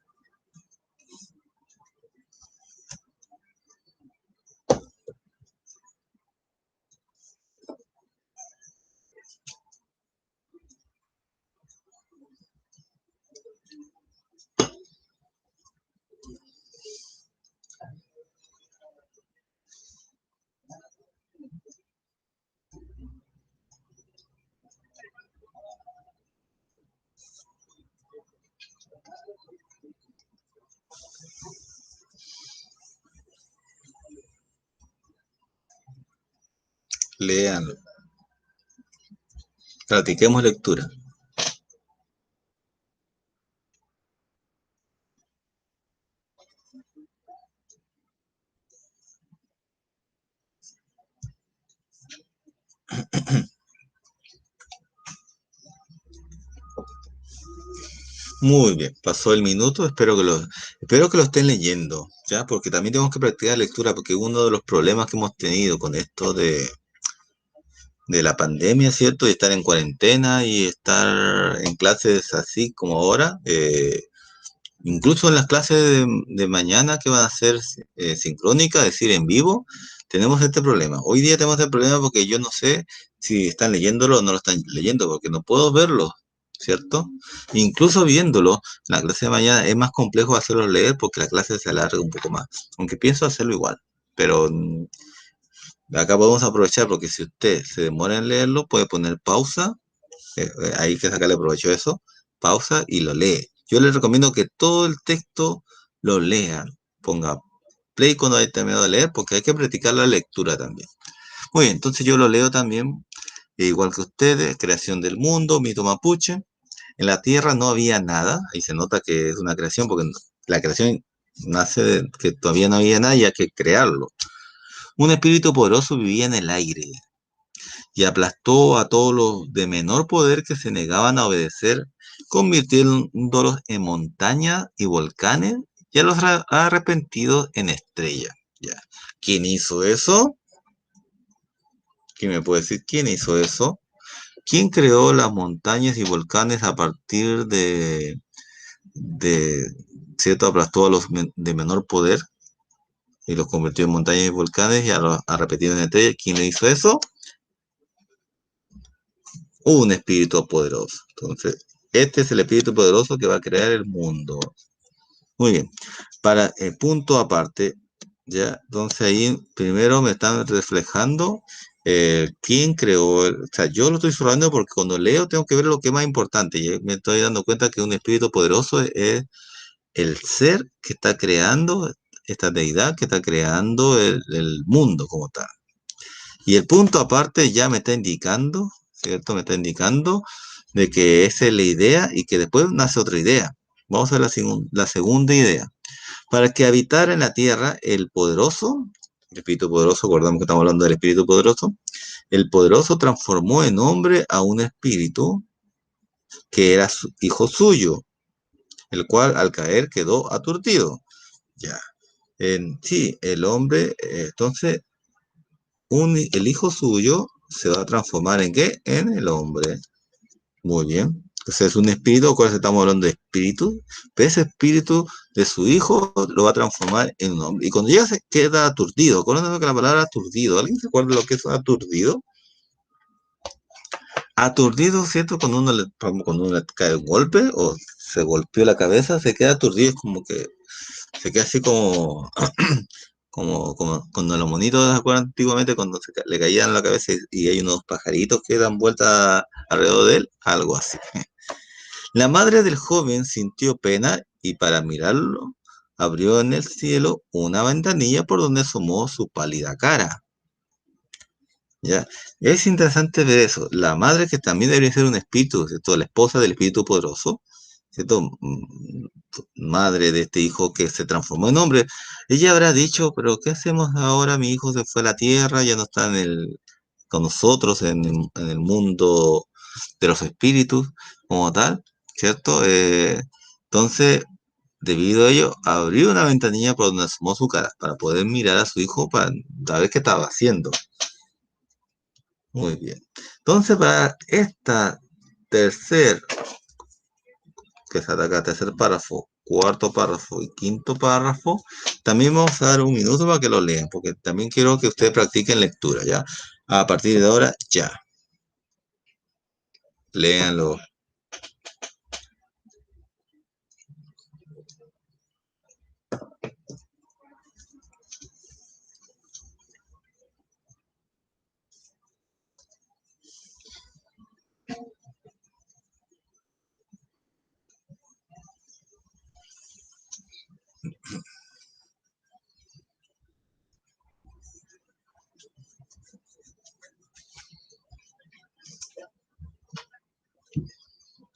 Lean. Practiquemos lectura. Muy bien, pasó el minuto, espero que lo estén leyendo, ¿ya? Porque también tenemos que practicar lectura, porque uno de los problemas que hemos tenido con esto de la pandemia, ¿cierto? Y estar en cuarentena y estar en clases así como ahora, incluso en las clases de mañana que van a ser sincrónicas, es decir, en vivo, tenemos este problema. Hoy día tenemos este problema porque yo no sé si están leyéndolo o no lo están leyendo, porque no puedo verlo, ¿cierto? Incluso viéndolo, la clase de mañana es más complejo hacerlo leer porque la clase se alarga un poco más, aunque pienso hacerlo igual, pero acá podemos aprovechar porque si usted se demora en leerlo, puede poner pausa, hay que sacarle provecho a eso, pausa y lo lee. Yo les recomiendo que todo el texto lo lean, ponga play cuando haya terminado de leer, porque hay que practicar la lectura también. Muy bien, entonces yo lo leo también, igual que ustedes, creación del mundo, mito mapuche. En la tierra no había nada, ahí se nota que es una creación, porque la creación nace de que todavía no había nada y hay que crearlo. Un espíritu poderoso vivía en el aire y aplastó a todos los de menor poder que se negaban a obedecer, convirtiéndolos en montañas y volcanes y a los arrepentidos en estrellas. Ya. ¿Quién hizo eso? ¿Quién me puede decir quién hizo eso? ¿Quién creó las montañas y volcanes a partir de cierto, aplastó a los de menor poder y los convirtió en montañas y volcanes y a los arrepentidos en estrellas? ¿Quién le hizo eso? Un espíritu poderoso. Entonces, este es el espíritu poderoso que va a crear el mundo. Muy bien. Para el punto aparte, ya, entonces ahí primero me están reflejando quién creó, o sea, yo lo estoy observando porque cuando leo tengo que ver lo que es más importante y me estoy dando cuenta que un espíritu poderoso es el ser que está creando, esta deidad que está creando el mundo como tal. Y el punto aparte ya me está indicando, ¿cierto? Me está indicando de que esa es la idea y que después nace otra idea. Vamos a ver la segunda idea. Para que habitara en la tierra el poderoso, el espíritu poderoso, acordamos que estamos hablando del espíritu poderoso, el poderoso transformó en hombre a un espíritu que era hijo suyo, el cual al caer quedó aturdido. Ya. Sí, el hombre, entonces, el hijo suyo se va a transformar ¿en qué? En el hombre. Muy bien. Entonces es un espíritu, ¿cuál estamos hablando de espíritu? Pero ese espíritu de su hijo lo va a transformar en un hombre. Y cuando ya se queda aturdido, ¿conocen que la palabra aturdido? ¿Alguien se acuerda de lo que es aturdido? Aturdido, ¿cierto? Cuando uno le cae un golpe o se golpeó la cabeza, se queda aturdido, es como que se queda así como, como cuando los monitos, ¿se acuerdan? Antiguamente cuando le caían la cabeza y hay unos pajaritos que dan vuelta alrededor de él, algo así. La madre del joven sintió pena y para mirarlo abrió en el cielo una ventanilla por donde asomó su pálida cara. ¿Ya? Es interesante ver eso. La madre que también debería ser un espíritu, ¿cierto? La esposa del espíritu poderoso, ¿cierto? Madre de este hijo que se transformó en hombre. Ella habrá dicho, pero ¿qué hacemos ahora? Mi hijo se fue a la tierra, ya no está con nosotros en el mundo de los espíritus como tal, ¿cierto? Entonces, debido a ello, abrió una ventanilla por donde asomó su cara para poder mirar a su hijo para ver qué estaba haciendo. Muy bien. Entonces, para esta tercer, que se ataca tercer párrafo, cuarto párrafo y quinto párrafo, también vamos a dar un minuto para que lo lean, porque también quiero que ustedes practiquen lectura, ¿ya? A partir de ahora, ya. Léanlo.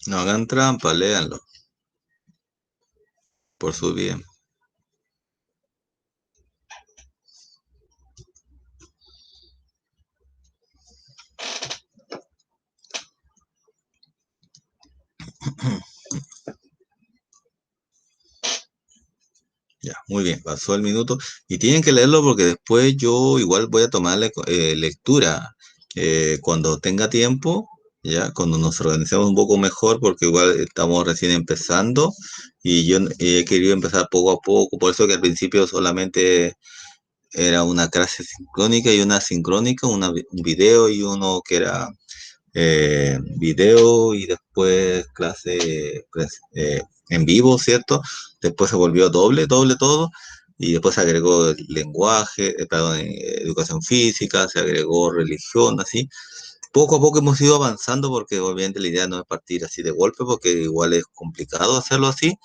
No hagan trampa, léanlo, por su bien. Ya, muy bien, pasó el minuto y tienen que leerlo porque después yo igual voy a tomarle lectura cuando tenga tiempo, ya, cuando nos organicemos un poco mejor porque igual estamos recién empezando y yo he querido empezar poco a poco, por eso que al principio solamente era una clase sincrónica y una sincrónica, un video y uno que era video y después clase en vivo, ¿cierto? Después se volvió doble, doble todo, y después se agregó lenguaje, perdón, educación física, se agregó religión, así. Poco a poco hemos ido avanzando porque obviamente la idea no es partir así de golpe porque igual es complicado hacerlo así.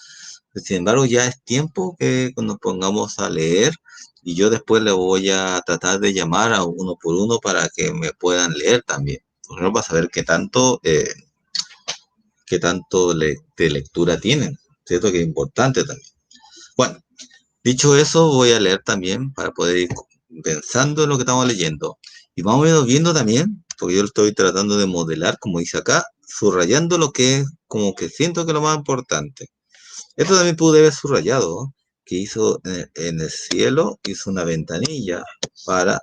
Sin embargo, ya es tiempo que nos pongamos a leer y yo después le voy a tratar de llamar a uno por uno para que me puedan leer también. Por ejemplo, para saber qué tanto de lectura tienen, ¿cierto? Que es importante también. Bueno, dicho eso, voy a leer también para poder ir pensando en lo que estamos leyendo. Y vamos viendo también, porque yo lo estoy tratando de modelar, como dice acá, subrayando lo que es como que siento que es lo más importante. Esto también pude haber subrayado, ¿no? Que hizo en el cielo, hizo una ventanilla para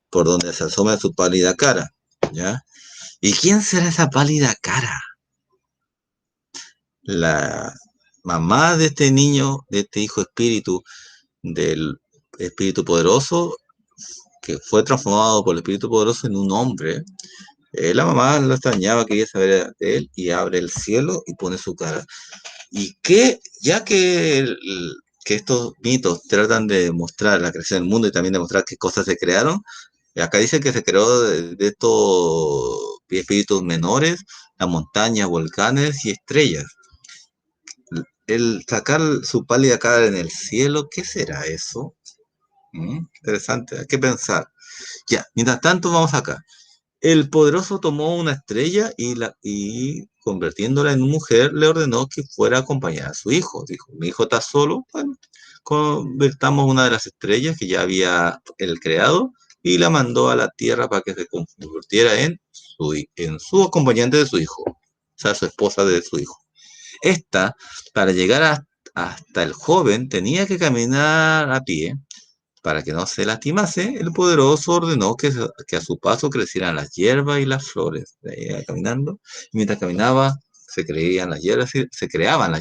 por donde se asoma su pálida cara, ¿ya? ¿Y quién será esa pálida cara? La mamá de este niño, de este hijo espíritu, del espíritu poderoso, que fue transformado por el espíritu poderoso en un hombre. La mamá lo extrañaba, quería saber de él, y abre el cielo y pone su cara. Y que, ya que, que estos mitos tratan de mostrar la creación del mundo y también de mostrar qué cosas se crearon, acá dicen que se creó de estos espíritus menores, las montañas, volcanes y estrellas. El sacar su pálida cara en el cielo, ¿qué será eso? Interesante, hay que pensar. Ya, mientras tanto vamos acá. El poderoso tomó una estrella y convirtiéndola en mujer, le ordenó que fuera a acompañar a su hijo. Dijo, mi hijo está solo, bueno, convirtamos una de las estrellas que ya había él creado y la mandó a la tierra para que se convirtiera en su acompañante de su hijo, o sea, su esposa de su hijo. Esta, para llegar hasta el joven, tenía que caminar a pie. Para que no se lastimase, el poderoso ordenó que a su paso crecieran las hierbas y las flores. De ahí iba caminando, y mientras caminaba, se creaban las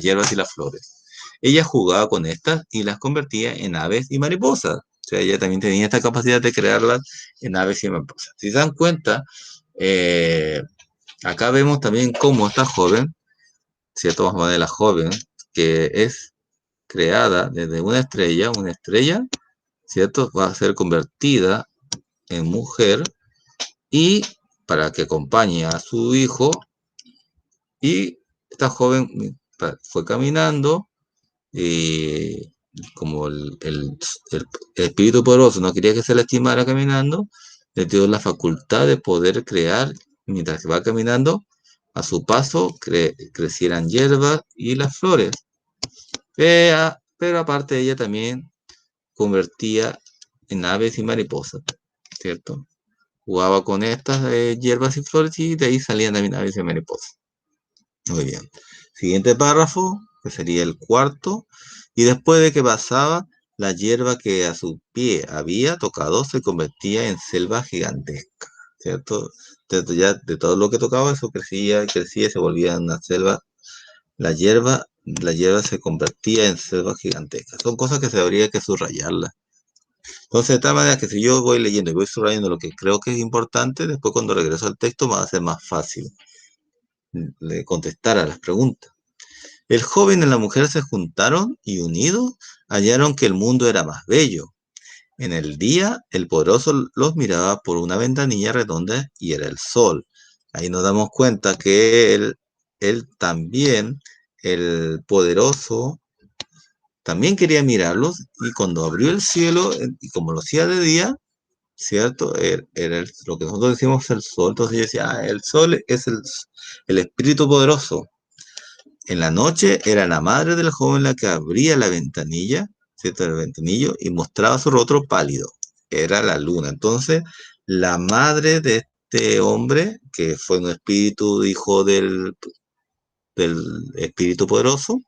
hierbas y las flores. Ella jugaba con estas y las convertía en aves y mariposas. O sea, ella también tenía esta capacidad de crearlas en aves y mariposas. Si se dan cuenta, eh, acá vemos también cómo esta joven, ¿cierto? Vamos a ver la joven, que es creada desde una estrella, ¿cierto? Va a ser convertida en mujer y para que acompañe a su hijo y esta joven fue caminando y como el espíritu poderoso no quería que se lastimara caminando, le dio la facultad de poder crear mientras que va caminando, a su paso crecieran hierbas y las flores. Pero aparte ella también convertía en aves y mariposas, ¿cierto? Jugaba con estas hierbas y flores y de ahí salían también aves y mariposas. Muy bien. Siguiente párrafo, que sería el cuarto. Y después de que pasaba, la hierba que a su pie había tocado se convertía en selva gigantesca, ¿cierto? Ya de todo lo que tocaba, eso crecía, crecía y se volvía una selva. La hierba se convertía en selva gigantesca. Son cosas que se habría que subrayarlas. Entonces, de tal manera que si yo voy leyendo y voy subrayando lo que creo que es importante, después cuando regreso al texto me va a ser más fácil de contestar a las preguntas. El joven y la mujer se juntaron y unidos hallaron que el mundo era más bello. En el día, el poderoso los miraba por una ventanilla redonda y era el sol. Ahí nos damos cuenta que él también, el poderoso, también quería mirarlos y cuando abrió el cielo, y como lo hacía de día, ¿cierto? Era lo que nosotros decimos el sol. Entonces yo decía, el sol es el espíritu poderoso. En la noche era la madre del joven la que abría la ventanilla, ¿cierto? El ventanillo y mostraba su rostro pálido. Era la luna. Entonces, la madre de este hombre, que fue un espíritu hijo del espíritu poderoso,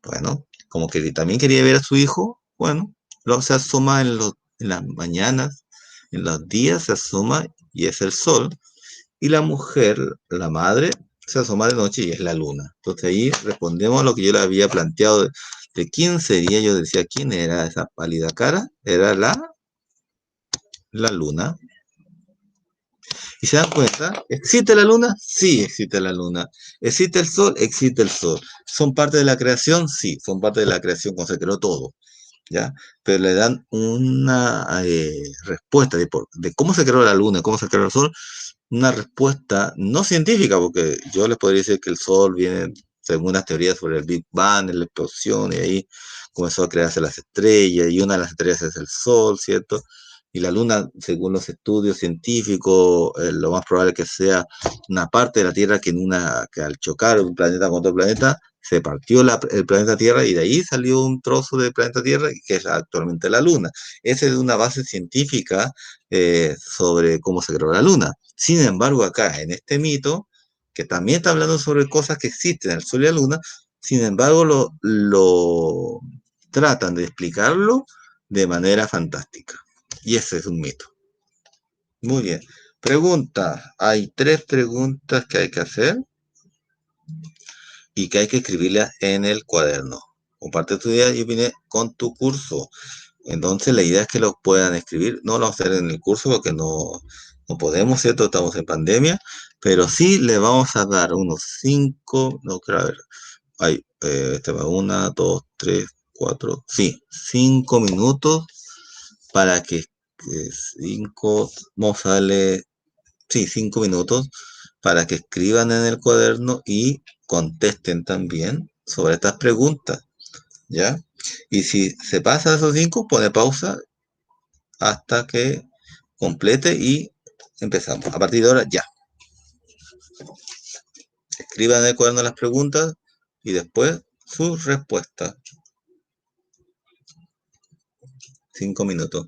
bueno, como que también quería ver a su hijo, bueno, se asoma en las mañanas, en los días se asoma y es el sol, y la mujer, la madre, se asoma de noche y es la luna. Entonces ahí respondemos a lo que yo le había planteado de quién sería, yo decía, ¿quién era esa pálida cara? Era la luna. Y se dan cuenta, ¿existe la luna? Sí, existe la luna. ¿Existe el sol? Existe el sol. ¿Son parte de la creación? Sí, son parte de la creación cuando se creó todo. ¿Ya? Pero le dan una respuesta de cómo se creó la luna, cómo se creó el sol, una respuesta no científica, porque yo les podría decir que el sol viene según las teorías sobre el Big Bang, la explosión, y ahí comenzó a crearse las estrellas, y una de las estrellas es el sol, ¿cierto? Y la luna, según los estudios científicos, lo más probable es que sea una parte de la Tierra que al chocar un planeta con otro planeta, se partió el planeta Tierra y de ahí salió un trozo del planeta Tierra que es actualmente la Luna. Esa es una base científica sobre cómo se creó la Luna. Sin embargo, acá en este mito, que también está hablando sobre cosas que existen, el Sol y la Luna, sin embargo lo tratan de explicarlo de manera fantástica. Y ese es un mito. Muy bien. Pregunta. Hay 3 preguntas que hay que hacer y que hay que escribirlas en el cuaderno. Comparte tu idea y viene con tu curso. Entonces la idea es que lo puedan escribir. No lo vamos a hacer en el curso porque no podemos, ¿cierto? Estamos en pandemia. Pero sí le vamos a dar unos 5, no quiero ver. Hay, este va 1, 2, 3, 4, sí, 5 minutos para que 5, vamos a darle, sí, 5 minutos para que escriban en el cuaderno y contesten también sobre estas preguntas, ¿ya? Y si se pasa esos 5, pone pausa hasta que complete y empezamos. A partir de ahora, ya. Escriban en el cuaderno las preguntas y después sus respuestas. 5 minutos.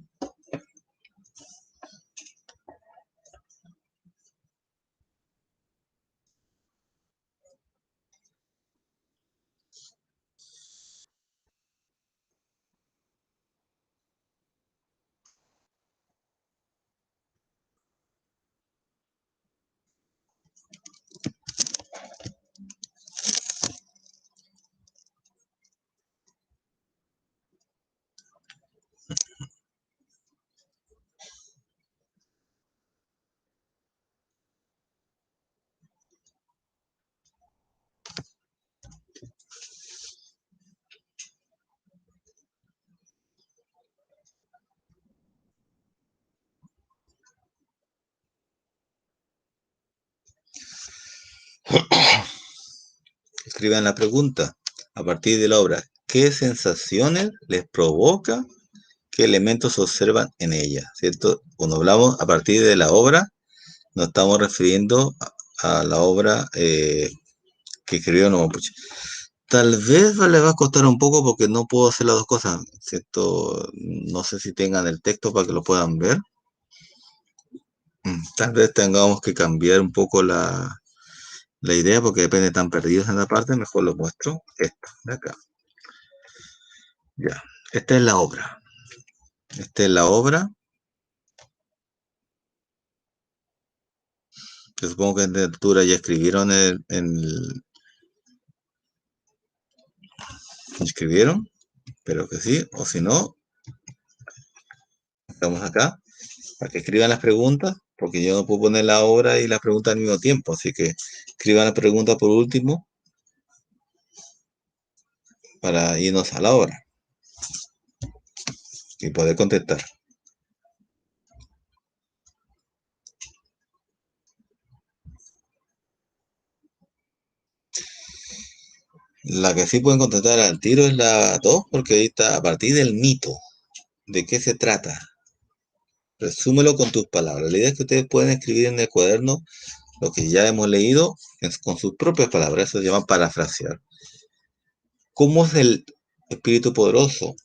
Escriban la pregunta a partir de la obra. ¿Qué sensaciones les provoca? ¿Qué elementos se observan en ella? ¿Cierto? Cuando hablamos a partir de la obra, nos estamos refiriendo a la obra que escribió Mapuche. Tal vez le va a costar un poco porque no puedo hacer las dos cosas, ¿cierto? No sé si tengan el texto para que lo puedan ver. Tal vez tengamos que cambiar un poco la idea porque depende, están perdidos en la parte, mejor lo muestro. Esta, de acá. Ya. Esta es la obra. Esta es la obra. Que supongo que en lectura ya escribieron escribieron, pero que sí, o si no, estamos acá para que escriban las preguntas, porque yo no puedo poner la obra y las preguntas al mismo tiempo, así que escriban las preguntas por último para irnos a la obra y poder contestar. La que sí pueden contestar al tiro es la 2, porque ahí está a partir del mito. ¿De qué se trata? Resúmelo con tus palabras. La idea es que ustedes pueden escribir en el cuaderno lo que ya hemos leído con sus propias palabras. Eso se llama parafrasear. ¿Cómo es el espíritu poderoso?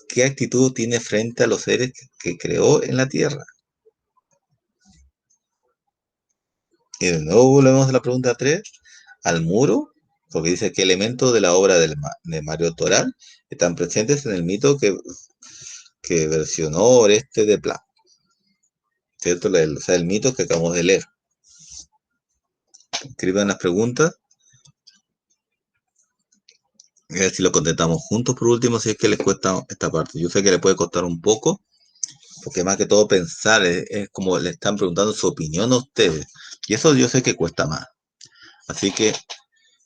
¿Qué actitud tiene frente a los seres que creó en la tierra? Y de nuevo volvemos a la pregunta 3, al muro, porque dice qué elementos de la obra de Mario Toral están presentes en el mito que versionó Oreste de Plá. ¿Cierto? O sea, el mito que acabamos de leer. Escriban las preguntas y a ver si lo contestamos juntos por último, si es que les cuesta esta parte. Yo sé que les puede costar un poco, porque más que todo pensar es como le están preguntando su opinión a ustedes. Y eso yo sé que cuesta más. Así que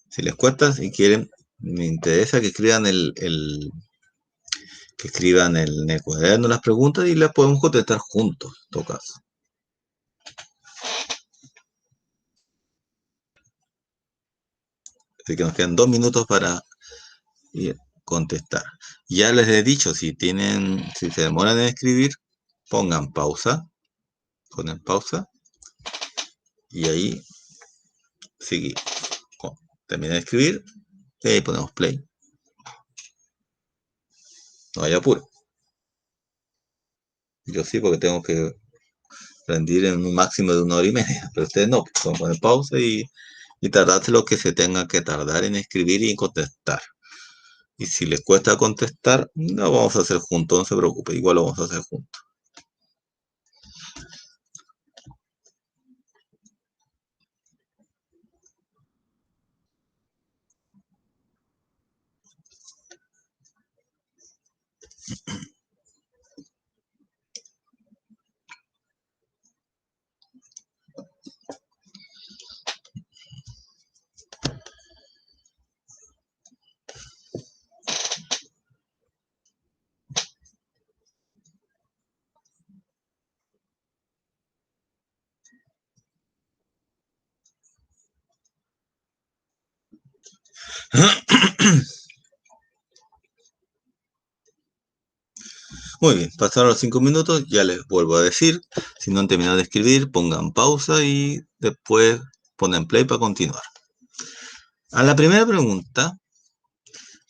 si les cuesta, si quieren, me interesa que escriban que escriban en el cuaderno las preguntas y las podemos contestar juntos, en todo caso. Así que nos quedan 2 minutos para contestar. Ya les he dicho, si se demoran en escribir, pongan pausa, ponen pausa y ahí seguir. Termina de escribir y ahí ponemos play. No hay apuro. Yo sí, porque tengo que rendir en un máximo de 1 hora y media, pero ustedes no, pueden poner pausa y tardarse lo que se tenga que tardar en escribir y contestar. Y si les cuesta contestar, lo vamos a hacer juntos, no se preocupe, igual lo vamos a hacer juntos. Muy bien, pasaron los 5 minutos, ya les vuelvo a decir, si no han terminado de escribir, pongan pausa y después ponen play para continuar. A la primera pregunta,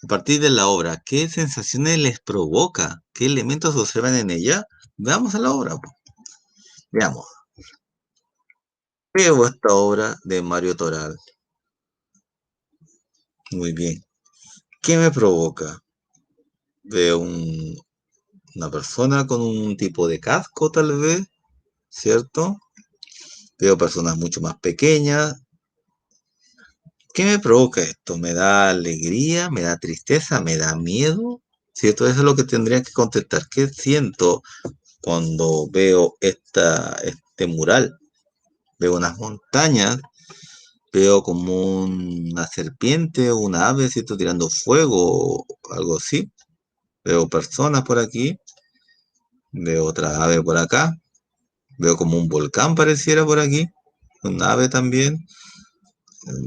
a partir de la obra, ¿qué sensaciones les provoca? ¿Qué elementos se observan en ella? Veamos a la obra, po. Veamos. Veo esta obra de Mario Toral. Muy bien. ¿Qué me provoca? Veo una persona con un tipo de casco, tal vez, ¿cierto? Veo personas mucho más pequeñas. ¿Qué me provoca esto? ¿Me da alegría? ¿Me da tristeza? ¿Me da miedo? ¿Cierto? Eso es lo que tendría que contestar. ¿Qué siento cuando veo este mural? Veo unas montañas, veo como una serpiente o una ave, ¿cierto? Tirando fuego o algo así. Veo personas por aquí, veo otra ave por acá, veo como un volcán pareciera por aquí, un ave también,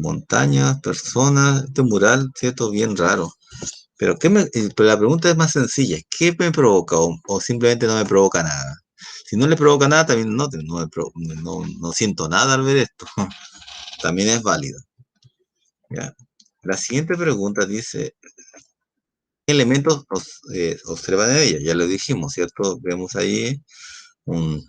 montañas, personas, este mural, ¿cierto? Bien raro. Pero la pregunta es más sencilla, ¿qué me provoca o simplemente no me provoca nada? Si no le provoca nada, también no siento nada al ver esto. También es válido. ¿Ya? La siguiente pregunta dice, ¿qué elementos observan en ella? Ya lo dijimos, ¿cierto? Vemos ahí un,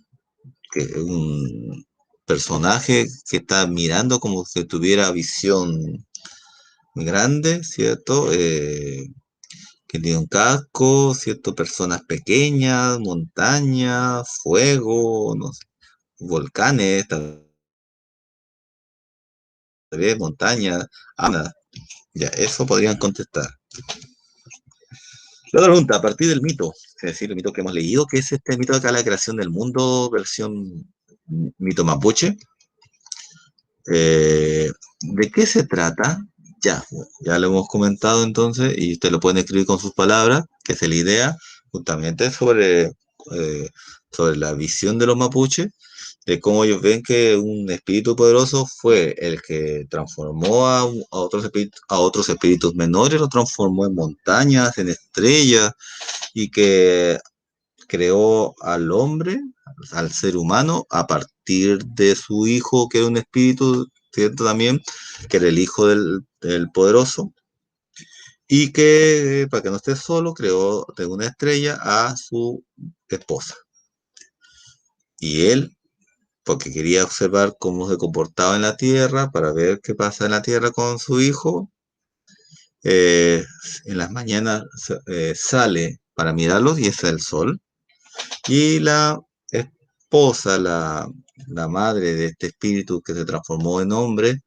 un personaje que está mirando como si tuviera visión grande, ¿cierto? Que tiene un casco, ¿cierto? Personas pequeñas, montañas, fuego, no sé, volcanes, tal vez montañas, nada. Ya, eso podrían contestar. La otra pregunta, a partir del mito, es decir, el mito que hemos leído, que es este mito de acá, la creación del mundo, versión mito mapuche, ¿de qué se trata? Ya, ya lo hemos comentado entonces, y ustedes lo pueden escribir con sus palabras, que es la idea, justamente sobre la visión de los mapuches, de cómo ellos ven que un espíritu poderoso fue el que transformó a otros espíritus menores, los transformó en montañas, en estrellas, y que creó al hombre, al ser humano, a partir de su hijo, que era un espíritu, ¿cierto? También, que era el hijo del poderoso, y que, para que no esté solo, creó de una estrella a su esposa. Y él, porque quería observar cómo se comportaba en la tierra, para ver qué pasa en la tierra con su hijo, eh, en las mañanas sale para mirarlos y es el sol. Y la esposa, la madre de este espíritu que se transformó en hombre,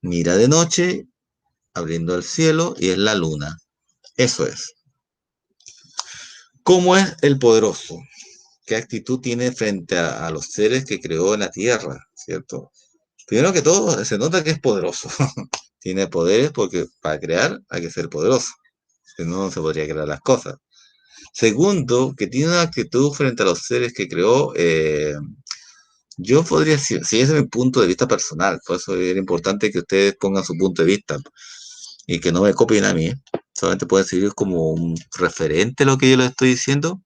mira de noche, abriendo el cielo, y es la luna. Eso es. ¿Cómo es el poderoso? ¿Qué actitud tiene frente a los seres que creó en la tierra? ¿Cierto? Primero que todo, se nota que es poderoso. Tiene poderes porque para crear hay que ser poderoso. Si no, no se podría crear las cosas. Segundo, que tiene una actitud frente a los seres que creó. Yo podría decir, sí, ese es mi punto de vista personal, por eso era importante que ustedes pongan su punto de vista y que no me copien a mí, solamente pueden servir como un referente lo que yo les estoy diciendo.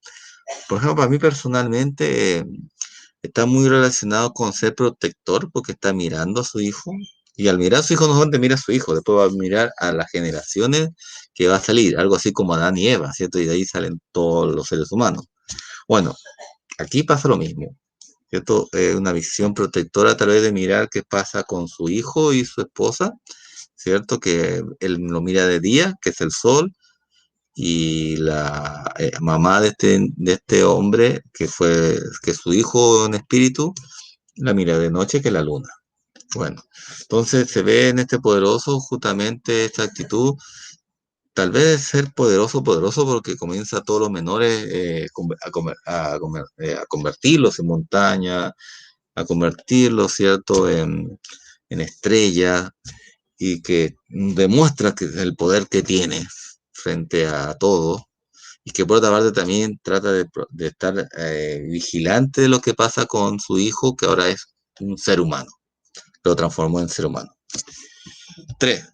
Por ejemplo, para mí personalmente está muy relacionado con ser protector porque está mirando a su hijo y al mirar a su hijo no solamente mira a su hijo, después va a mirar a las generaciones que va a salir, algo así como Adán y Eva, ¿cierto? Y de ahí salen todos los seres humanos. Bueno, aquí pasa lo mismo. ¿Cierto? Una visión protectora a través de mirar qué pasa con su hijo y su esposa, ¿cierto? Que él lo mira de día, que es el sol, y la mamá de este hombre, que es su hijo en espíritu, la mira de noche, que es la luna. Bueno, entonces se ve en este poderoso justamente esta actitud, tal vez ser poderoso, poderoso, porque comienza a todos los menores a convertirlos en montaña, a convertirlo, ¿cierto?, en estrella y que demuestra que el poder que tiene frente a todo y que por otra parte también trata de estar vigilante de lo que pasa con su hijo, que ahora es un ser humano, lo transformó en ser humano. 3.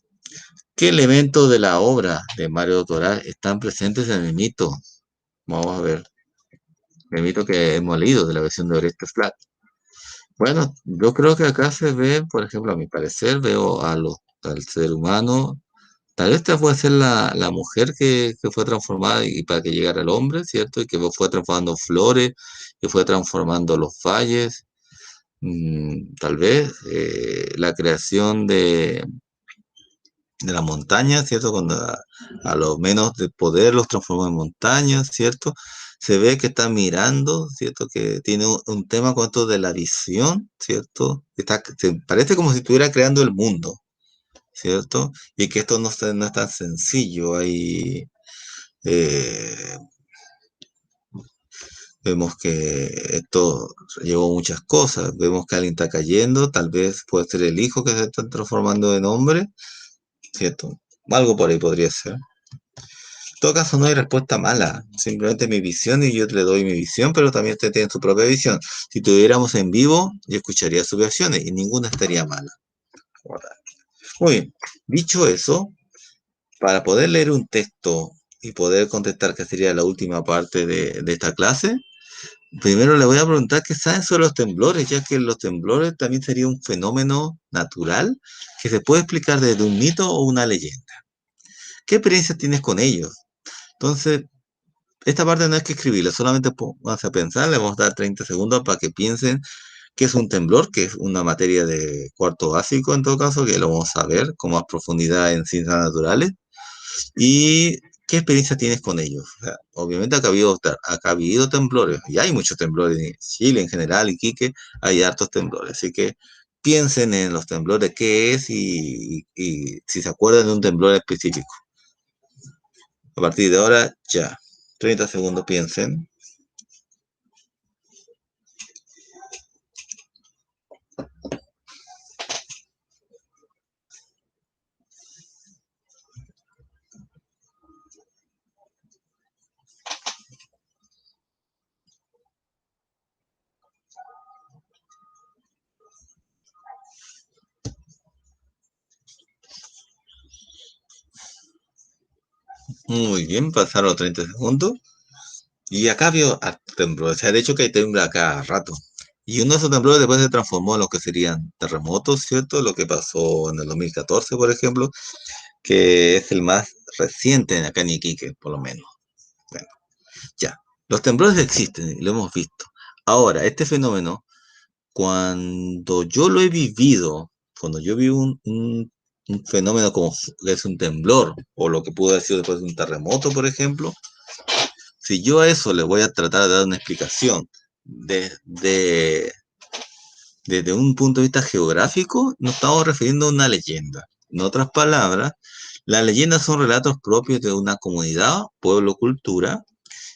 ¿Qué elementos de la obra de Mario Toral están presentes en el mito? Vamos a ver. Permito que hemos leído de la versión de Oreste Flat. Bueno, yo creo que acá se ve, por ejemplo, a mi parecer, veo al ser humano. Tal vez esta puede ser la mujer que fue transformada y para que llegara el hombre, ¿cierto? Y que fue transformando flores, que fue transformando los valles. Tal vez la creación de la montaña, ¿cierto? Cuando a lo menos de poder los transformó en montañas, ¿cierto? Se ve que está mirando, ¿cierto? Que tiene un tema con esto de la visión, ¿cierto? Parece como si estuviera creando el mundo, ¿cierto? Y que esto no es tan sencillo. Eh, Vemos que esto llevó muchas cosas. Vemos que alguien está cayendo, tal vez puede ser el hijo que se está transformando en hombre, ¿cierto? Algo por ahí podría ser. En todo caso, no hay respuesta mala, simplemente mi visión y yo le doy mi visión, pero también usted tiene su propia visión. Si tuviéramos en vivo, yo escucharía sus versiones y ninguna estaría mala. Muy bien, dicho eso, para poder leer un texto y poder contestar, que sería la última parte de esta clase, primero le voy a preguntar qué saben sobre los temblores, ya que los temblores también sería un fenómeno natural que se puede explicar desde un mito o una leyenda. ¿Qué experiencia tienes con ellos? Entonces, esta parte no hay que escribirla, solamente pónganse a pensar, le vamos a dar 30 segundos para que piensen qué es un temblor, que es una materia de cuarto básico en todo caso, que lo vamos a ver con más profundidad en ciencias naturales, y qué experiencia tienes con ellos. O sea, obviamente acá ha habido temblores, y hay muchos temblores en Chile en general, y Quique, hay hartos temblores, así que piensen en los temblores, qué es y si se acuerdan de un temblor específico. A partir de ahora, ya. 30 segundos piensen. Muy bien, pasaron los 30 segundos. Y acá vio temblores. O sea, de hecho que hay temblores a cada rato. Y uno de esos temblores después se transformó en lo que serían terremotos, ¿cierto? Lo que pasó en el 2014, por ejemplo, que es el más reciente acá en Iquique, por lo menos. Bueno, ya. Los temblores existen y lo hemos visto. Ahora, este fenómeno, cuando yo lo he vivido, cuando yo vi un fenómeno como es un temblor, o lo que pudo haber sido después de un terremoto, por ejemplo, si yo a eso le voy a tratar de dar una explicación desde, desde un punto de vista geográfico, nos estamos refiriendo a una leyenda. En otras palabras, las leyendas son relatos propios de una comunidad, pueblo, cultura,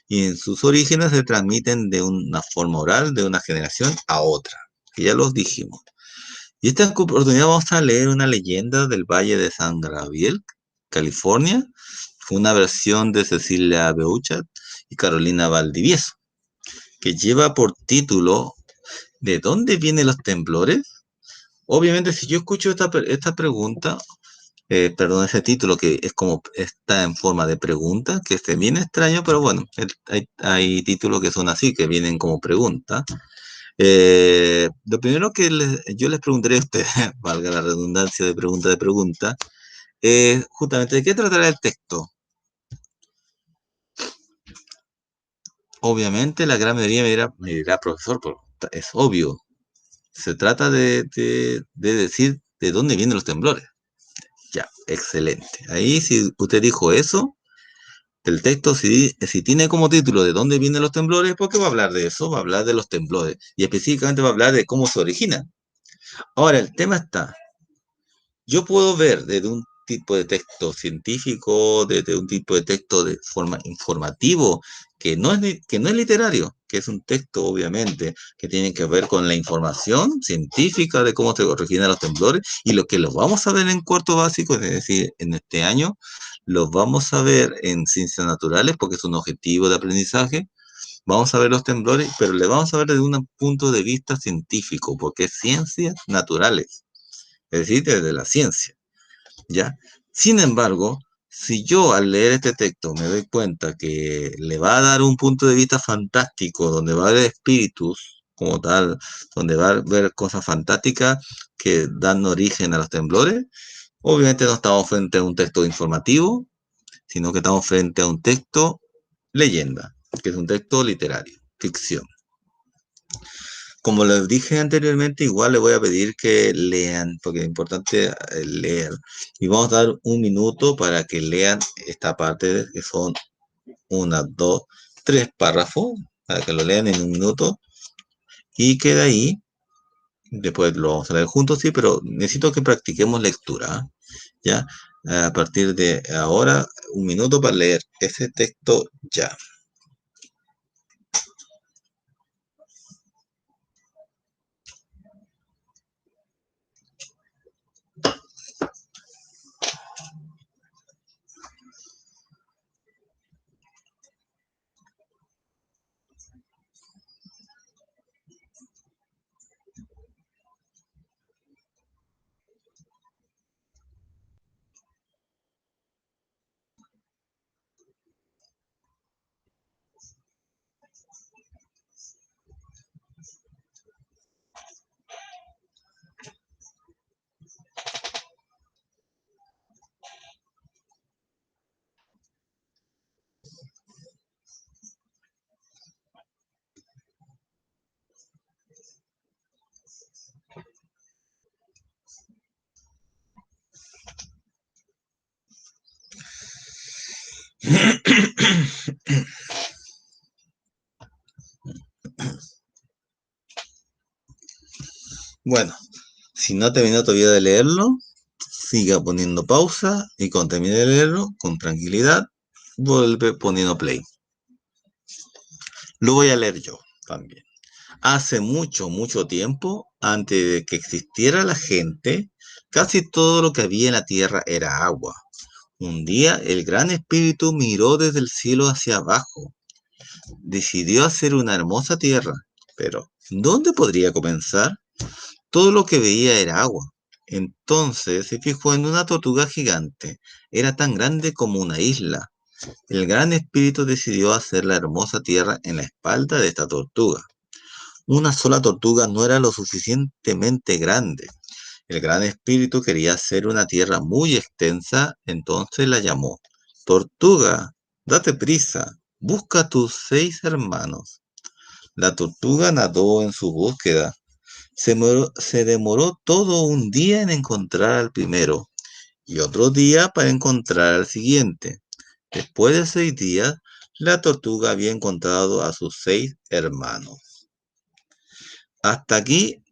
y en sus orígenes se transmiten de una forma oral de una generación a otra, que ya los dijimos. Y esta oportunidad vamos a leer una leyenda del Valle de San Gabriel, California. Fue una versión de Cecilia Beuchat y Carolina Valdivieso, que lleva por título ¿De dónde vienen los temblores? Obviamente, si yo escucho esta pregunta, perdón, ese título que es como está en forma de pregunta, que es bien extraño, pero bueno, hay títulos que son así, que vienen como pregunta. Lo primero que yo les preguntaré a ustedes, valga la redundancia de pregunta, es justamente de qué tratará el texto. Obviamente la gran mayoría me dirá, profesor, pero es obvio. Se trata de decir de dónde vienen los temblores. Ya, excelente. Ahí si usted dijo eso, el texto si tiene como título de dónde vienen los temblores, ¿por qué va a hablar de eso? Va a hablar de los temblores. Y específicamente va a hablar de cómo se originan. Ahora, el tema está, yo puedo ver desde un tipo de texto científico, desde un tipo de texto de forma informativo, que no es literario, que es un texto, obviamente, que tiene que ver con la información científica de cómo se originan los temblores, y lo que los vamos a ver en cuarto básico, es decir, en este año, los vamos a ver en ciencias naturales, porque es un objetivo de aprendizaje. Vamos a ver los temblores, pero le vamos a ver desde un punto de vista científico, porque es ciencias naturales, es decir, desde la ciencia. ¿Ya? Sin embargo, Si yo al leer este texto me doy cuenta que le va a dar un punto de vista fantástico, donde va a haber espíritus como tal, donde va a haber cosas fantásticas que dan origen a los temblores, obviamente no estamos frente a un texto informativo, sino que estamos frente a un texto leyenda, que es un texto literario, ficción. Como les dije anteriormente, igual les voy a pedir que lean, porque es importante leer. Y vamos a dar un minuto para que lean esta parte, que son una, dos, tres párrafos, para que lo lean en un minuto. Y queda ahí. Después lo vamos a leer juntos, sí, pero necesito que practiquemos lectura. ¿Ah? ¿Ya? A partir de ahora, un minuto para leer ese texto ya. Bueno, si no terminó todavía de leerlo, siga poniendo pausa y cuando termine de leerlo, con tranquilidad, vuelve poniendo play. Lo voy a leer yo también. Hace mucho, mucho tiempo, antes de que existiera la gente, casi todo lo que había en la tierra era agua. Un día el gran espíritu miró desde el cielo hacia abajo. Decidió hacer una hermosa tierra, pero ¿dónde podría comenzar? Todo lo que veía era agua. Entonces se fijó en una tortuga gigante. Era tan grande como una isla. El gran espíritu decidió hacer la hermosa tierra en la espalda de esta tortuga. Una sola tortuga no era lo suficientemente grande. El gran espíritu quería hacer una tierra muy extensa, entonces la llamó. Tortuga, date prisa, busca a tus 6 hermanos. La tortuga nadó en su búsqueda. Se demoró todo un día en encontrar al primero y otro día para encontrar al siguiente. Después de 6 días, la tortuga había encontrado a sus 6 hermanos. Hasta aquí,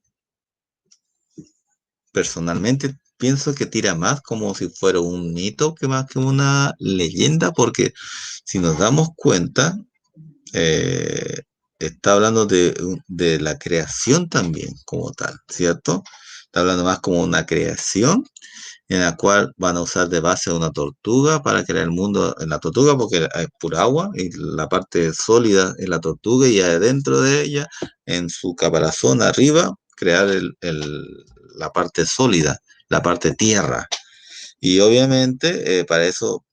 personalmente, pienso que tira más como si fuera un mito que más que una leyenda, porque si nos damos cuenta, eh, está hablando de la creación también como tal, ¿cierto? Está hablando más como una creación en la cual van a usar de base a una tortuga para crear el mundo en la tortuga, porque es pura agua y la parte sólida es la tortuga y adentro de ella, en su caparazón arriba, crear la parte sólida, la parte tierra. Y obviamente para eso,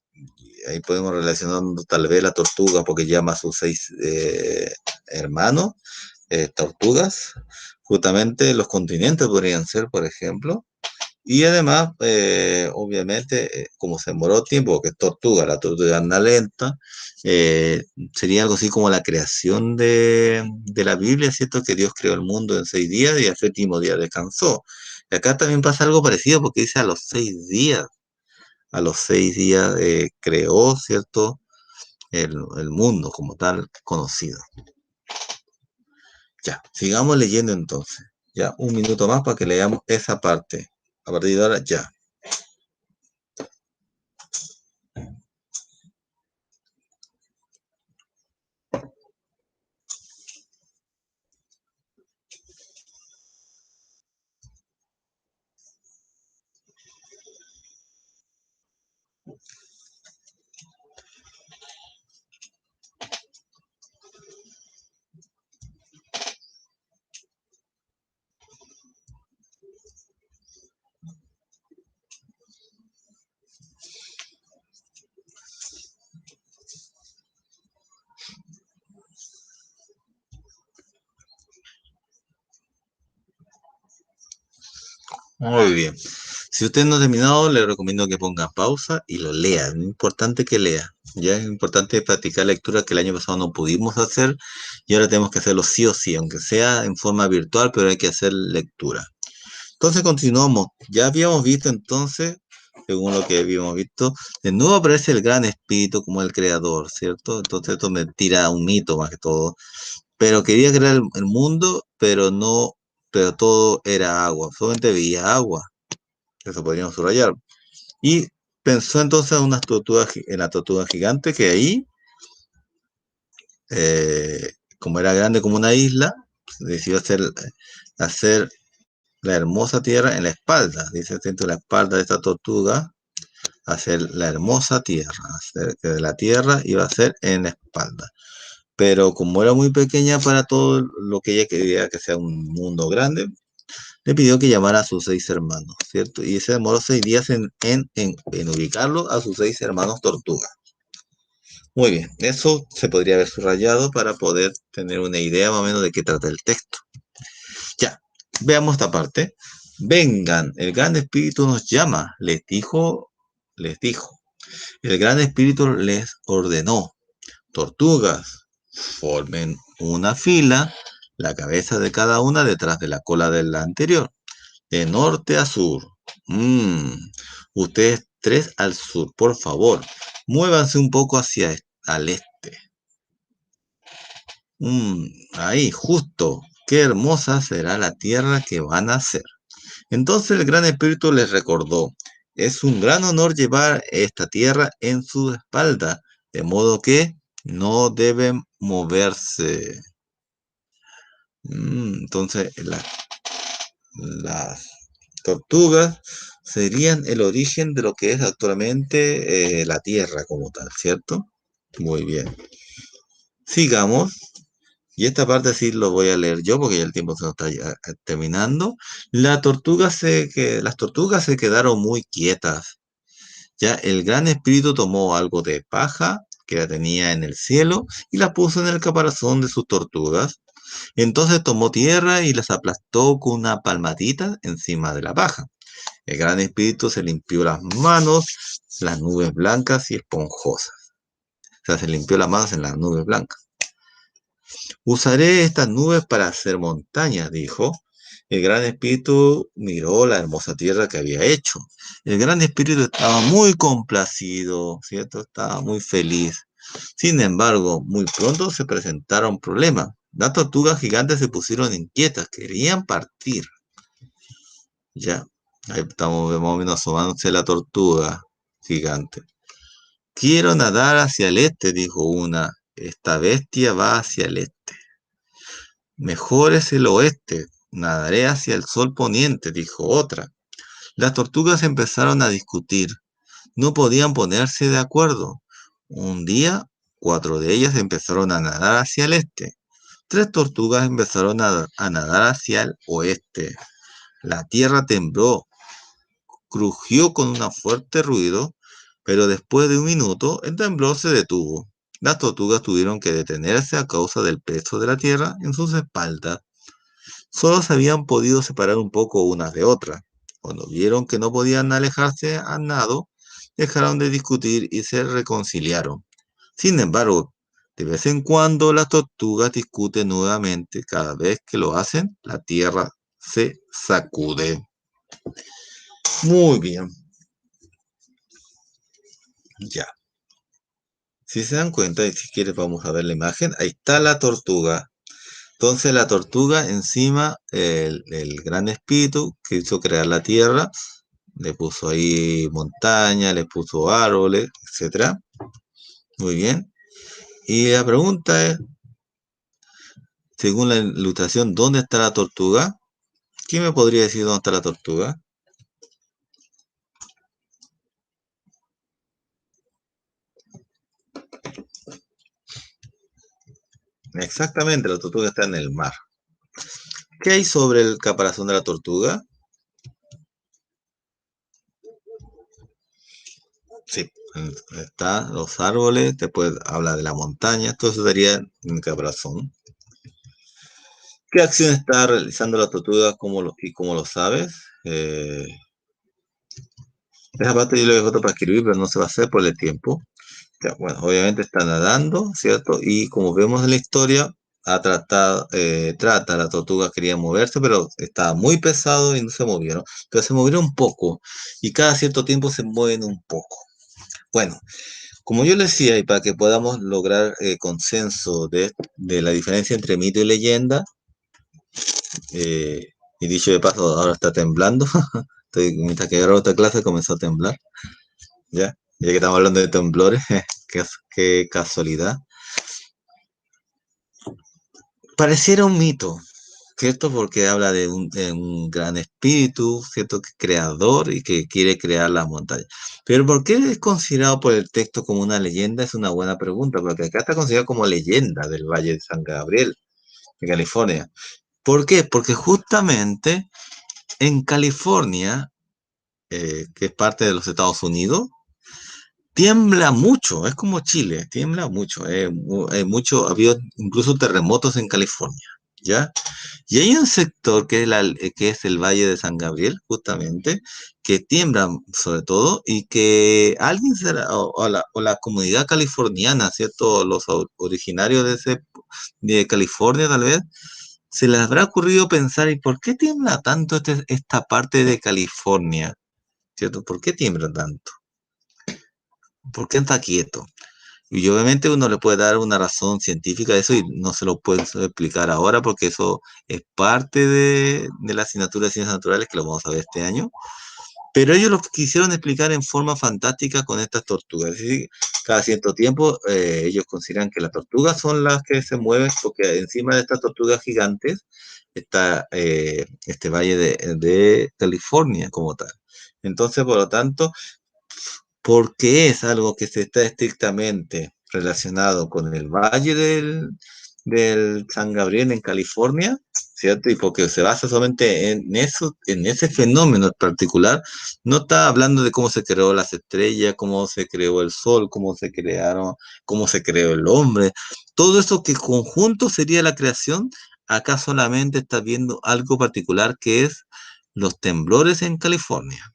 ahí podemos relacionar tal vez la tortuga, porque llama a sus 6 hermanos, tortugas. Justamente los continentes podrían ser, por ejemplo, y además, obviamente, como se demoró tiempo, porque es tortuga, la tortuga anda lenta, eh, sería algo así como la creación de la Biblia, ¿cierto? Que Dios creó el mundo en 6 días y al séptimo día descansó. Y acá también pasa algo parecido porque dice a los 6 días creó, ¿cierto? El mundo como tal conocido. Ya, sigamos leyendo entonces. Ya, un minuto más para que leamos esa parte. A partir de ahora, ya. Muy bien. Si usted no ha terminado, le recomiendo que ponga pausa y lo lea. Es importante que lea. Ya es importante practicar lectura que el año pasado no pudimos hacer y ahora tenemos que hacerlo sí o sí, aunque sea en forma virtual, pero hay que hacer lectura. Entonces continuamos. Ya habíamos visto entonces, según lo que habíamos visto, de nuevo aparece el gran espíritu como el creador, ¿cierto? Entonces esto me tira a un mito más que todo. Pero quería crear el mundo, pero no, pero todo era agua. Solamente veía agua. Eso podríamos subrayar. Y pensó entonces en una tortuga, en la tortuga gigante que ahí, como era grande como una isla, decidió hacer la hermosa tierra en la espalda. Dice dentro de la espalda de esta tortuga, hacer la hermosa tierra. Hacer que de la tierra iba a ser en la espalda. Pero como era muy pequeña para todo lo que ella quería que sea un mundo grande, le pidió que llamara a sus 6 hermanos, ¿cierto? Y se demoró 6 días en ubicarlo a sus 6 hermanos tortugas. Muy bien, eso se podría haber subrayado para poder tener una idea más o menos de qué trata el texto. Ya, veamos esta parte. Vengan, el gran espíritu nos llama, les dijo. El gran espíritu les ordenó, tortugas, formen una fila, la cabeza de cada una detrás de la cola de la anterior, de norte a sur. Mm, Ustedes tres al sur, por favor, muévanse un poco al este. Ahí, justo. Qué hermosa será la tierra que van a hacer. Entonces el gran espíritu les recordó, es un gran honor llevar esta tierra en su espalda, de modo que no deben moverse. Entonces las tortugas serían el origen de lo que es actualmente la tierra como tal, ¿cierto? Muy bien. Sigamos. Y esta parte sí lo voy a leer yo porque ya el tiempo se nos está ya terminando. Las tortugas se quedaron muy quietas. Ya el gran espíritu tomó algo de paja que la tenía en el cielo y la puso en el caparazón de sus tortugas. Entonces tomó tierra y las aplastó con una palmadita encima de la paja. El gran espíritu se limpió las manos, las nubes blancas y esponjosas. O sea, se limpió las manos en las nubes blancas. Usaré estas nubes para hacer montañas, dijo. El gran espíritu miró la hermosa tierra que había hecho. El gran espíritu estaba muy complacido, ¿cierto? Estaba muy feliz. Sin embargo, muy pronto se presentaron problemas. Las tortugas gigantes se pusieron inquietas, querían partir. Ya, ahí estamos más o menos asomándose la tortuga gigante. Quiero nadar hacia el este, dijo una. Esta bestia va hacia el este. Mejor es el oeste, nadaré hacia el sol poniente, dijo otra. Las tortugas empezaron a discutir. No podían ponerse de acuerdo. Un día, 4 de ellas empezaron a nadar hacia el este. 3 tortugas empezaron a nadar hacia el oeste. La tierra tembló, crujió con un fuerte ruido, pero después de un minuto el temblor se detuvo. Las tortugas tuvieron que detenerse a causa del peso de la tierra en sus espaldas. Solo se habían podido separar un poco unas de otras. Cuando vieron que no podían alejarse a nado, dejaron de discutir y se reconciliaron. Sin embargo, de vez en cuando las tortugas discuten nuevamente. Cada vez que lo hacen, la tierra se sacude. Muy bien, ya. Si se dan cuenta, y si quieres vamos a ver la imagen, ahí está la tortuga. Entonces la tortuga encima, el gran espíritu que hizo crear la tierra, le puso ahí montaña, le puso árboles, etcétera. Muy bien. Y la pregunta es, según la ilustración, ¿dónde está la tortuga? ¿Quién me podría decir dónde está la tortuga? Exactamente, la tortuga está en el mar. ¿Qué hay sobre el caparazón de la tortuga? Sí, está los árboles, después habla de la montaña, todo eso sería en el caparazón. ¿Qué acción está realizando la tortuga y cómo lo sabes? Eh, esa parte yo le dejo para escribir, pero no se va a hacer por el tiempo. Ya, bueno, obviamente está nadando, ¿cierto? Y como vemos en la historia, la tortuga quería moverse, pero estaba muy pesado y no se movieron. Pero se movieron un poco y cada cierto tiempo se mueven un poco. Bueno, como yo le decía, y para que podamos lograr consenso de la diferencia entre mito y leyenda, y dicho de paso, ahora está temblando, mientras que agarro otra clase comenzó a temblar, ¿ya? Ya que estamos hablando de temblores, qué casualidad. Pareciera un mito, ¿cierto? Porque habla de un gran espíritu, ¿cierto? Creador y que quiere crear las montañas. Pero ¿por qué es considerado por el texto como una leyenda? Es una buena pregunta, porque acá está considerado como leyenda del Valle de San Gabriel, de California. ¿Por qué? Porque justamente en California, que es parte de los Estados Unidos, tiembla mucho, es como Chile, tiembla mucho, mucho, ha habido incluso terremotos en California, ¿ya? Y hay un sector que es el Valle de San Gabriel, justamente, que tiembla sobre todo y que alguien o la comunidad californiana, ¿cierto? Los originarios de California tal vez, se les habrá ocurrido pensar, ¿y por qué tiembla tanto esta parte de California? ¿Cierto? ¿Por qué tiembla tanto? ¿Por qué está quieto? Y obviamente uno le puede dar una razón científica a eso y no se lo puedo explicar ahora porque eso es parte de la asignatura de ciencias naturales que lo vamos a ver este año. Pero ellos lo quisieron explicar en forma fantástica con estas tortugas. Es decir, cada cierto tiempo ellos consideran que las tortugas son las que se mueven porque encima de estas tortugas gigantes está este valle de California como tal. Entonces, por lo tanto, porque es algo que se está estrictamente relacionado con el Valle del San Gabriel en California, ¿cierto? Y porque se basa solamente en eso, en ese fenómeno en particular, no está hablando de cómo se creó las estrellas, cómo se creó el sol, cómo se creó el hombre, todo eso que conjunto sería la creación, acá solamente está viendo algo particular que es los temblores en California.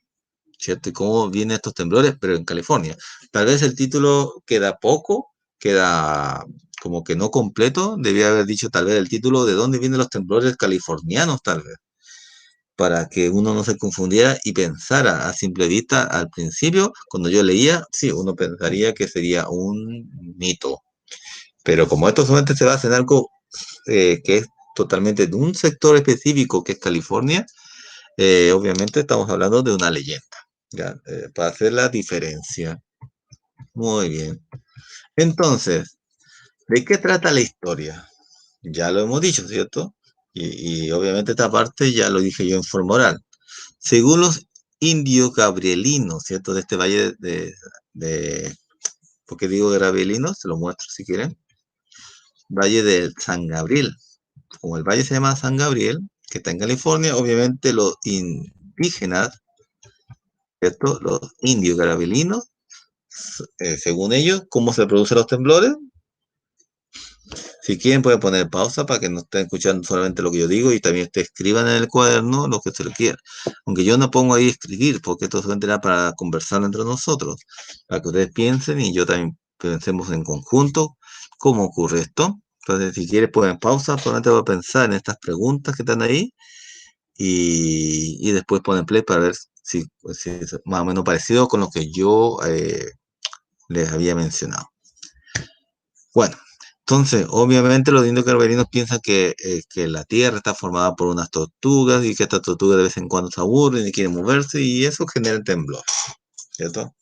¿Cierto? Y cómo vienen estos temblores, pero en California. Tal vez el título queda poco, queda como que no completo, debía haber dicho tal vez el título de dónde vienen los temblores californianos, tal vez, para que uno no se confundiera y pensara a simple vista al principio, cuando yo leía, sí, uno pensaría que sería un mito, pero como esto solamente se basa en algo que es totalmente de un sector específico que es California, obviamente estamos hablando de una leyenda. Ya, para hacer la diferencia. Muy bien. Entonces, ¿de qué trata la historia? Ya lo hemos dicho, ¿cierto? Y obviamente esta parte ya lo dije yo en forma oral. Según los indios gabrielinos, ¿cierto? De este valle ¿por qué digo gabrielinos? Se lo muestro si quieren. Valle de San Gabriel. Como el valle se llama San Gabriel, que está en California, obviamente los indígenas, ¿cierto? Los indios gabrielinos según ellos, cómo se producen los temblores. Si quieren, pueden poner pausa para que no estén escuchando solamente lo que yo digo y también te escriban en el cuaderno lo que se le quiera. Aunque yo no pongo ahí escribir, porque esto solamente era para conversar entre nosotros, para que ustedes piensen y yo también pensemos en conjunto cómo ocurre esto. Entonces, si quieres, ponen pausa, solamente voy a pensar en estas preguntas que están ahí y después ponen play para ver si es más o menos parecido con lo que yo les había mencionado. Bueno, entonces, obviamente los indios carabelinos piensan que la Tierra está formada por unas tortugas y que estas tortugas de vez en cuando se aburren y quieren moverse y eso genera el temblor, ¿cierto?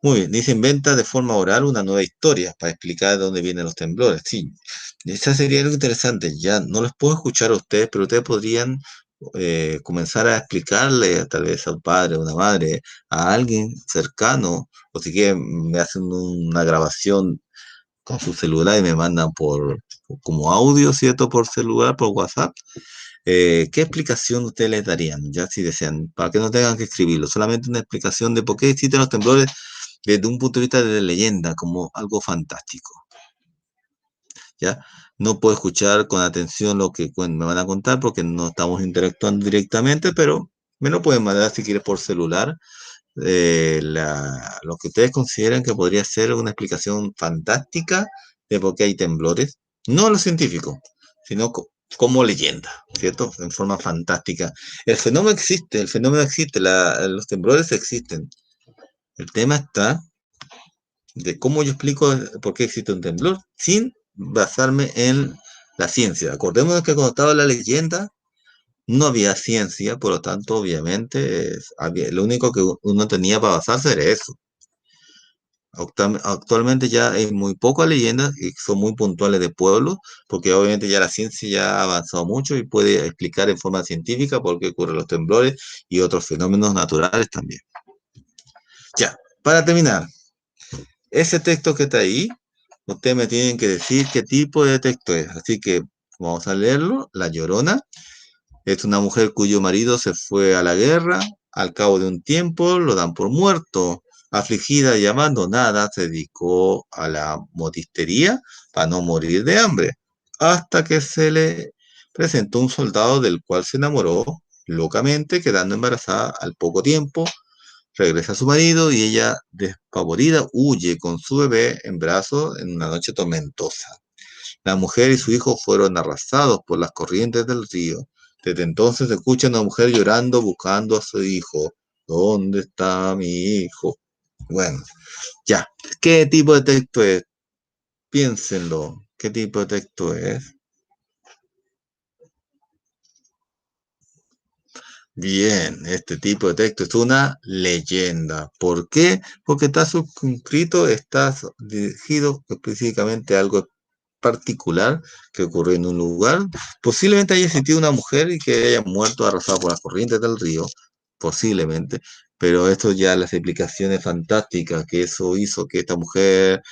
Muy bien, dice inventa de forma oral una nueva historia para explicar de dónde vienen los temblores. Sí, esa sería algo interesante. Ya no los puedo escuchar a ustedes, pero ustedes podrían comenzar a explicarle tal vez a un padre, a una madre, a alguien cercano, o si quieren me hacen una grabación con su celular y me mandan como audio, ¿cierto? Por celular, por WhatsApp. ¿Qué explicación ustedes les darían, ya si desean, para que no tengan que escribirlo? Solamente una explicación de por qué existen los temblores desde un punto de vista de leyenda, como algo fantástico, ¿ya? No puedo escuchar con atención lo que me van a contar porque no estamos interactuando directamente, pero me lo pueden mandar si quieres por celular. Lo que ustedes consideran que podría ser una explicación fantástica de por qué hay temblores, no a lo científico, sino como leyenda, ¿cierto? En forma fantástica. El fenómeno existe, los temblores existen. El tema está de cómo yo explico por qué existe un temblor sin basarme en la ciencia. Acordémonos que cuando estaba la leyenda no había ciencia, por lo tanto, obviamente, lo único que uno tenía para basarse era eso. Actualmente ya hay muy pocas leyendas y son muy puntuales de pueblos, porque obviamente ya la ciencia ya ha avanzado mucho y puede explicar en forma científica por qué ocurren los temblores y otros fenómenos naturales también. Ya, para terminar, ese texto que está ahí, ustedes me tienen que decir qué tipo de texto es. Así que vamos a leerlo. La Llorona es una mujer cuyo marido se fue a la guerra. Al cabo de un tiempo lo dan por muerto. Afligida y abandonada, se dedicó a la modistería para no morir de hambre, hasta que se le presentó un soldado del cual se enamoró locamente, quedando embarazada al poco tiempo. Regresa a su marido y ella, despavorida, huye con su bebé en brazos en una noche tormentosa. La mujer y su hijo fueron arrasados por las corrientes del río. Desde entonces se escucha a una mujer llorando buscando a su hijo. ¿Dónde está mi hijo? Bueno, ya. ¿Qué tipo de texto es? Piénsenlo. ¿Qué tipo de texto es? Bien, este tipo de texto es una leyenda. ¿Por qué? Porque está circunscrito, está dirigido específicamente a algo particular que ocurrió en un lugar. Posiblemente haya existido una mujer y que haya muerto arrasada por las corrientes del río, posiblemente. Pero esto ya las explicaciones fantásticas que eso hizo que esta mujer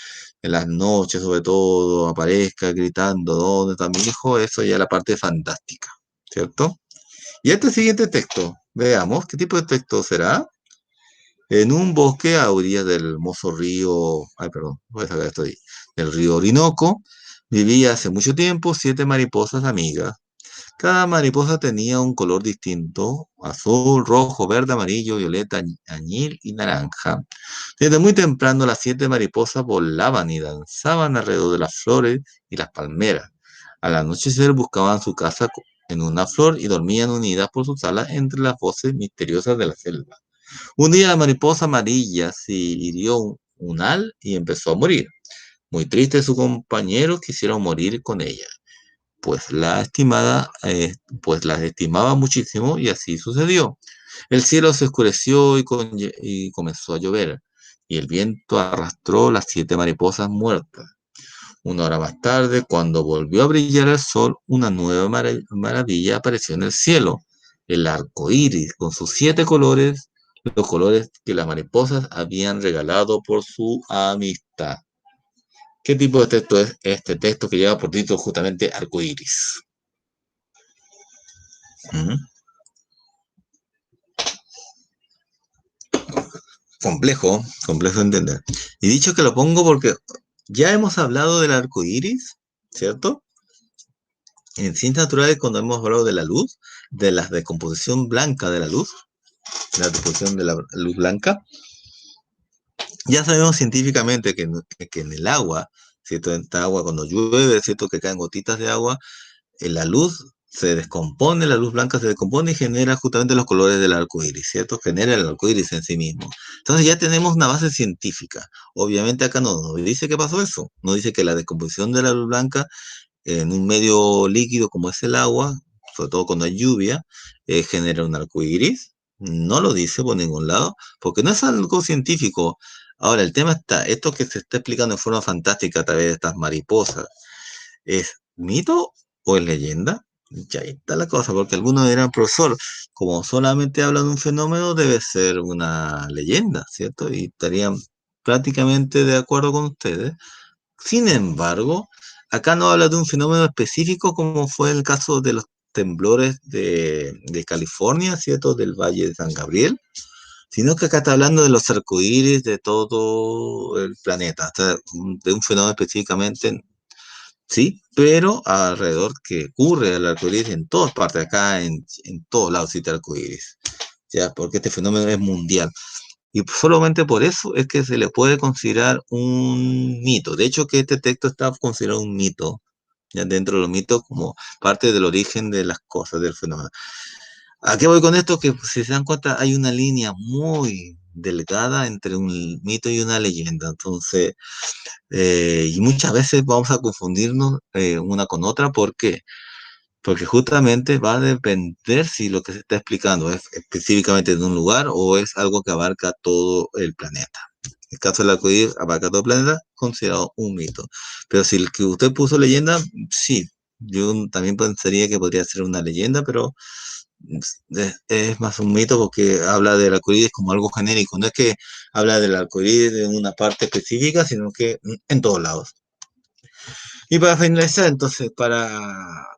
en las noches sobre todo aparezca gritando, ¿dónde está mi hijo? Eso ya es la parte fantástica, ¿cierto? Y este siguiente texto, veamos qué tipo de texto será. En un bosque a orillas del hermoso río, ay, perdón, voy a sacar esto ahí, del río Orinoco, vivía hace mucho tiempo 7 mariposas amigas. Cada mariposa tenía un color distinto: azul, rojo, verde, amarillo, violeta, añil y naranja. Desde muy temprano las 7 mariposas volaban y danzaban alrededor de las flores y las palmeras. Al anochecer buscaban su casa en una flor y dormían unidas por sus alas entre las voces misteriosas de la selva. Un día la mariposa amarilla se hirió un al y empezó a morir. Muy triste, sus compañeros quisieron morir con ella, pues la estimaba muchísimo, y así sucedió. El cielo se oscureció y comenzó a llover, y el viento arrastró las 7 mariposas muertas. Una hora más tarde, cuando volvió a brillar el sol, una nueva maravilla apareció en el cielo: el arco iris, con sus 7 colores, los colores que las mariposas habían regalado por su amistad. ¿Qué tipo de texto es este texto que lleva por título justamente arco iris? ¿Mm? Complejo, complejo de entender. Y dicho que lo pongo porque ya hemos hablado del arco iris, ¿cierto? En ciencias naturales, cuando hemos hablado de la luz, de la descomposición blanca de la luz, la descomposición de la luz blanca, ya sabemos científicamente que en el agua, ¿cierto? En esta agua, cuando llueve, ¿cierto? Que caen gotitas de agua, la luz se descompone, la luz blanca se descompone y genera justamente los colores del arco iris, ¿cierto? Genera el arco iris en sí mismo. Entonces ya tenemos una base científica. Obviamente acá no dice que pasó eso, no dice que la descomposición de la luz blanca en un medio líquido como es el agua, sobre todo cuando hay lluvia, genera un arco iris. No lo dice por ningún lado, porque no es algo científico. Ahora, el tema está, esto que se está explicando en forma fantástica a través de estas mariposas, ¿es mito o es leyenda? Ya ahí está la cosa, porque algunos dirán, profesor, como solamente habla de un fenómeno, debe ser una leyenda, ¿cierto? Y estarían prácticamente de acuerdo con ustedes. Sin embargo, acá no habla de un fenómeno específico como fue el caso de los temblores de California, ¿cierto? Del Valle de San Gabriel, sino que acá está hablando de los arcoíris de todo el planeta, o sea, de un fenómeno específicamente ¿sí? Pero alrededor que ocurre el arco iris en todas partes, acá en todos lados existe arco iris, ¿ya? Porque este fenómeno es mundial. Y solamente por eso es que se le puede considerar un mito. De hecho, que este texto está considerado un mito, ya dentro de los mitos como parte del origen de las cosas, del fenómeno. ¿A qué voy con esto? Que si se dan cuenta hay una línea muy delgada entre un mito y una leyenda. Entonces, y muchas veces vamos a confundirnos una con otra. ¿Por qué? Porque justamente va a depender si lo que se está explicando es específicamente de un lugar o es algo que abarca todo el planeta. En el caso del arcoíris abarca todo el planeta, considerado un mito. Pero si el que usted puso leyenda, sí, yo también pensaría que podría ser una leyenda, pero es más un mito porque habla del arcoíris como algo genérico. No es que habla del arcoíris en una parte específica, sino que en todos lados. Y para finalizar, entonces,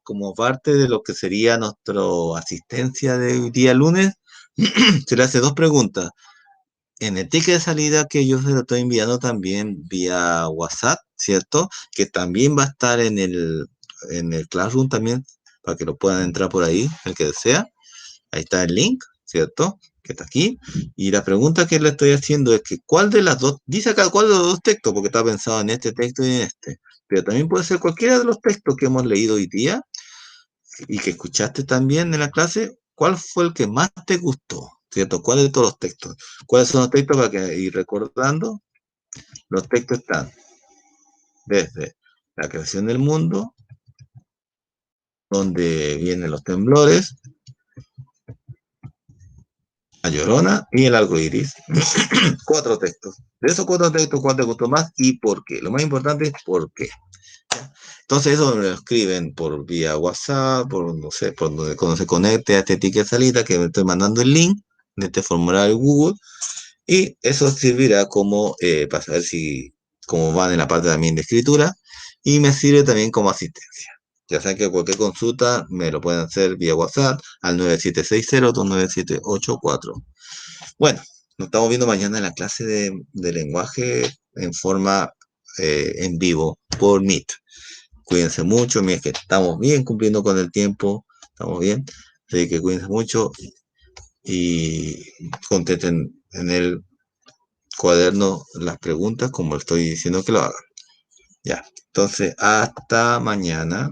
como parte de lo que sería nuestra asistencia de hoy día lunes, se le hace dos preguntas. En el ticket de salida que yo se lo estoy enviando también vía WhatsApp, ¿cierto? Que también va a estar en el Classroom también, para que lo puedan entrar por ahí, el que desea. Ahí está el link, ¿cierto? Que está aquí. Y la pregunta que le estoy haciendo es que ¿cuál de las dos, dice acá cuál de los dos textos, porque está pensado en este texto y en este, pero también puede ser cualquiera de los textos que hemos leído hoy día y que escuchaste también en la clase, ¿cuál fue el que más te gustó? ¿Cierto? ¿Cuál de todos los textos? ¿Cuáles son los textos para que ir recordando? Los textos están desde la creación del mundo, donde vienen los temblores, la Llorona y el arco iris. Cuatro textos. De esos cuatro textos, ¿cuál te gustó más y por qué? Lo más importante es por qué. Entonces eso me lo escriben por vía WhatsApp, por no sé, por donde cuando se conecte a este ticket salida, que me estoy mandando el link de este formulario Google, y eso servirá como para saber si cómo van en la parte también de escritura, y me sirve también como asistencia. Ya saben que cualquier consulta me lo pueden hacer vía WhatsApp al 9760-29784. Bueno, nos estamos viendo mañana en la clase de lenguaje en forma en vivo por Meet. Cuídense mucho, miren que estamos bien cumpliendo con el tiempo, estamos bien, así que cuídense mucho y contesten en el cuaderno las preguntas como estoy diciendo que lo hagan. Ya, entonces hasta mañana.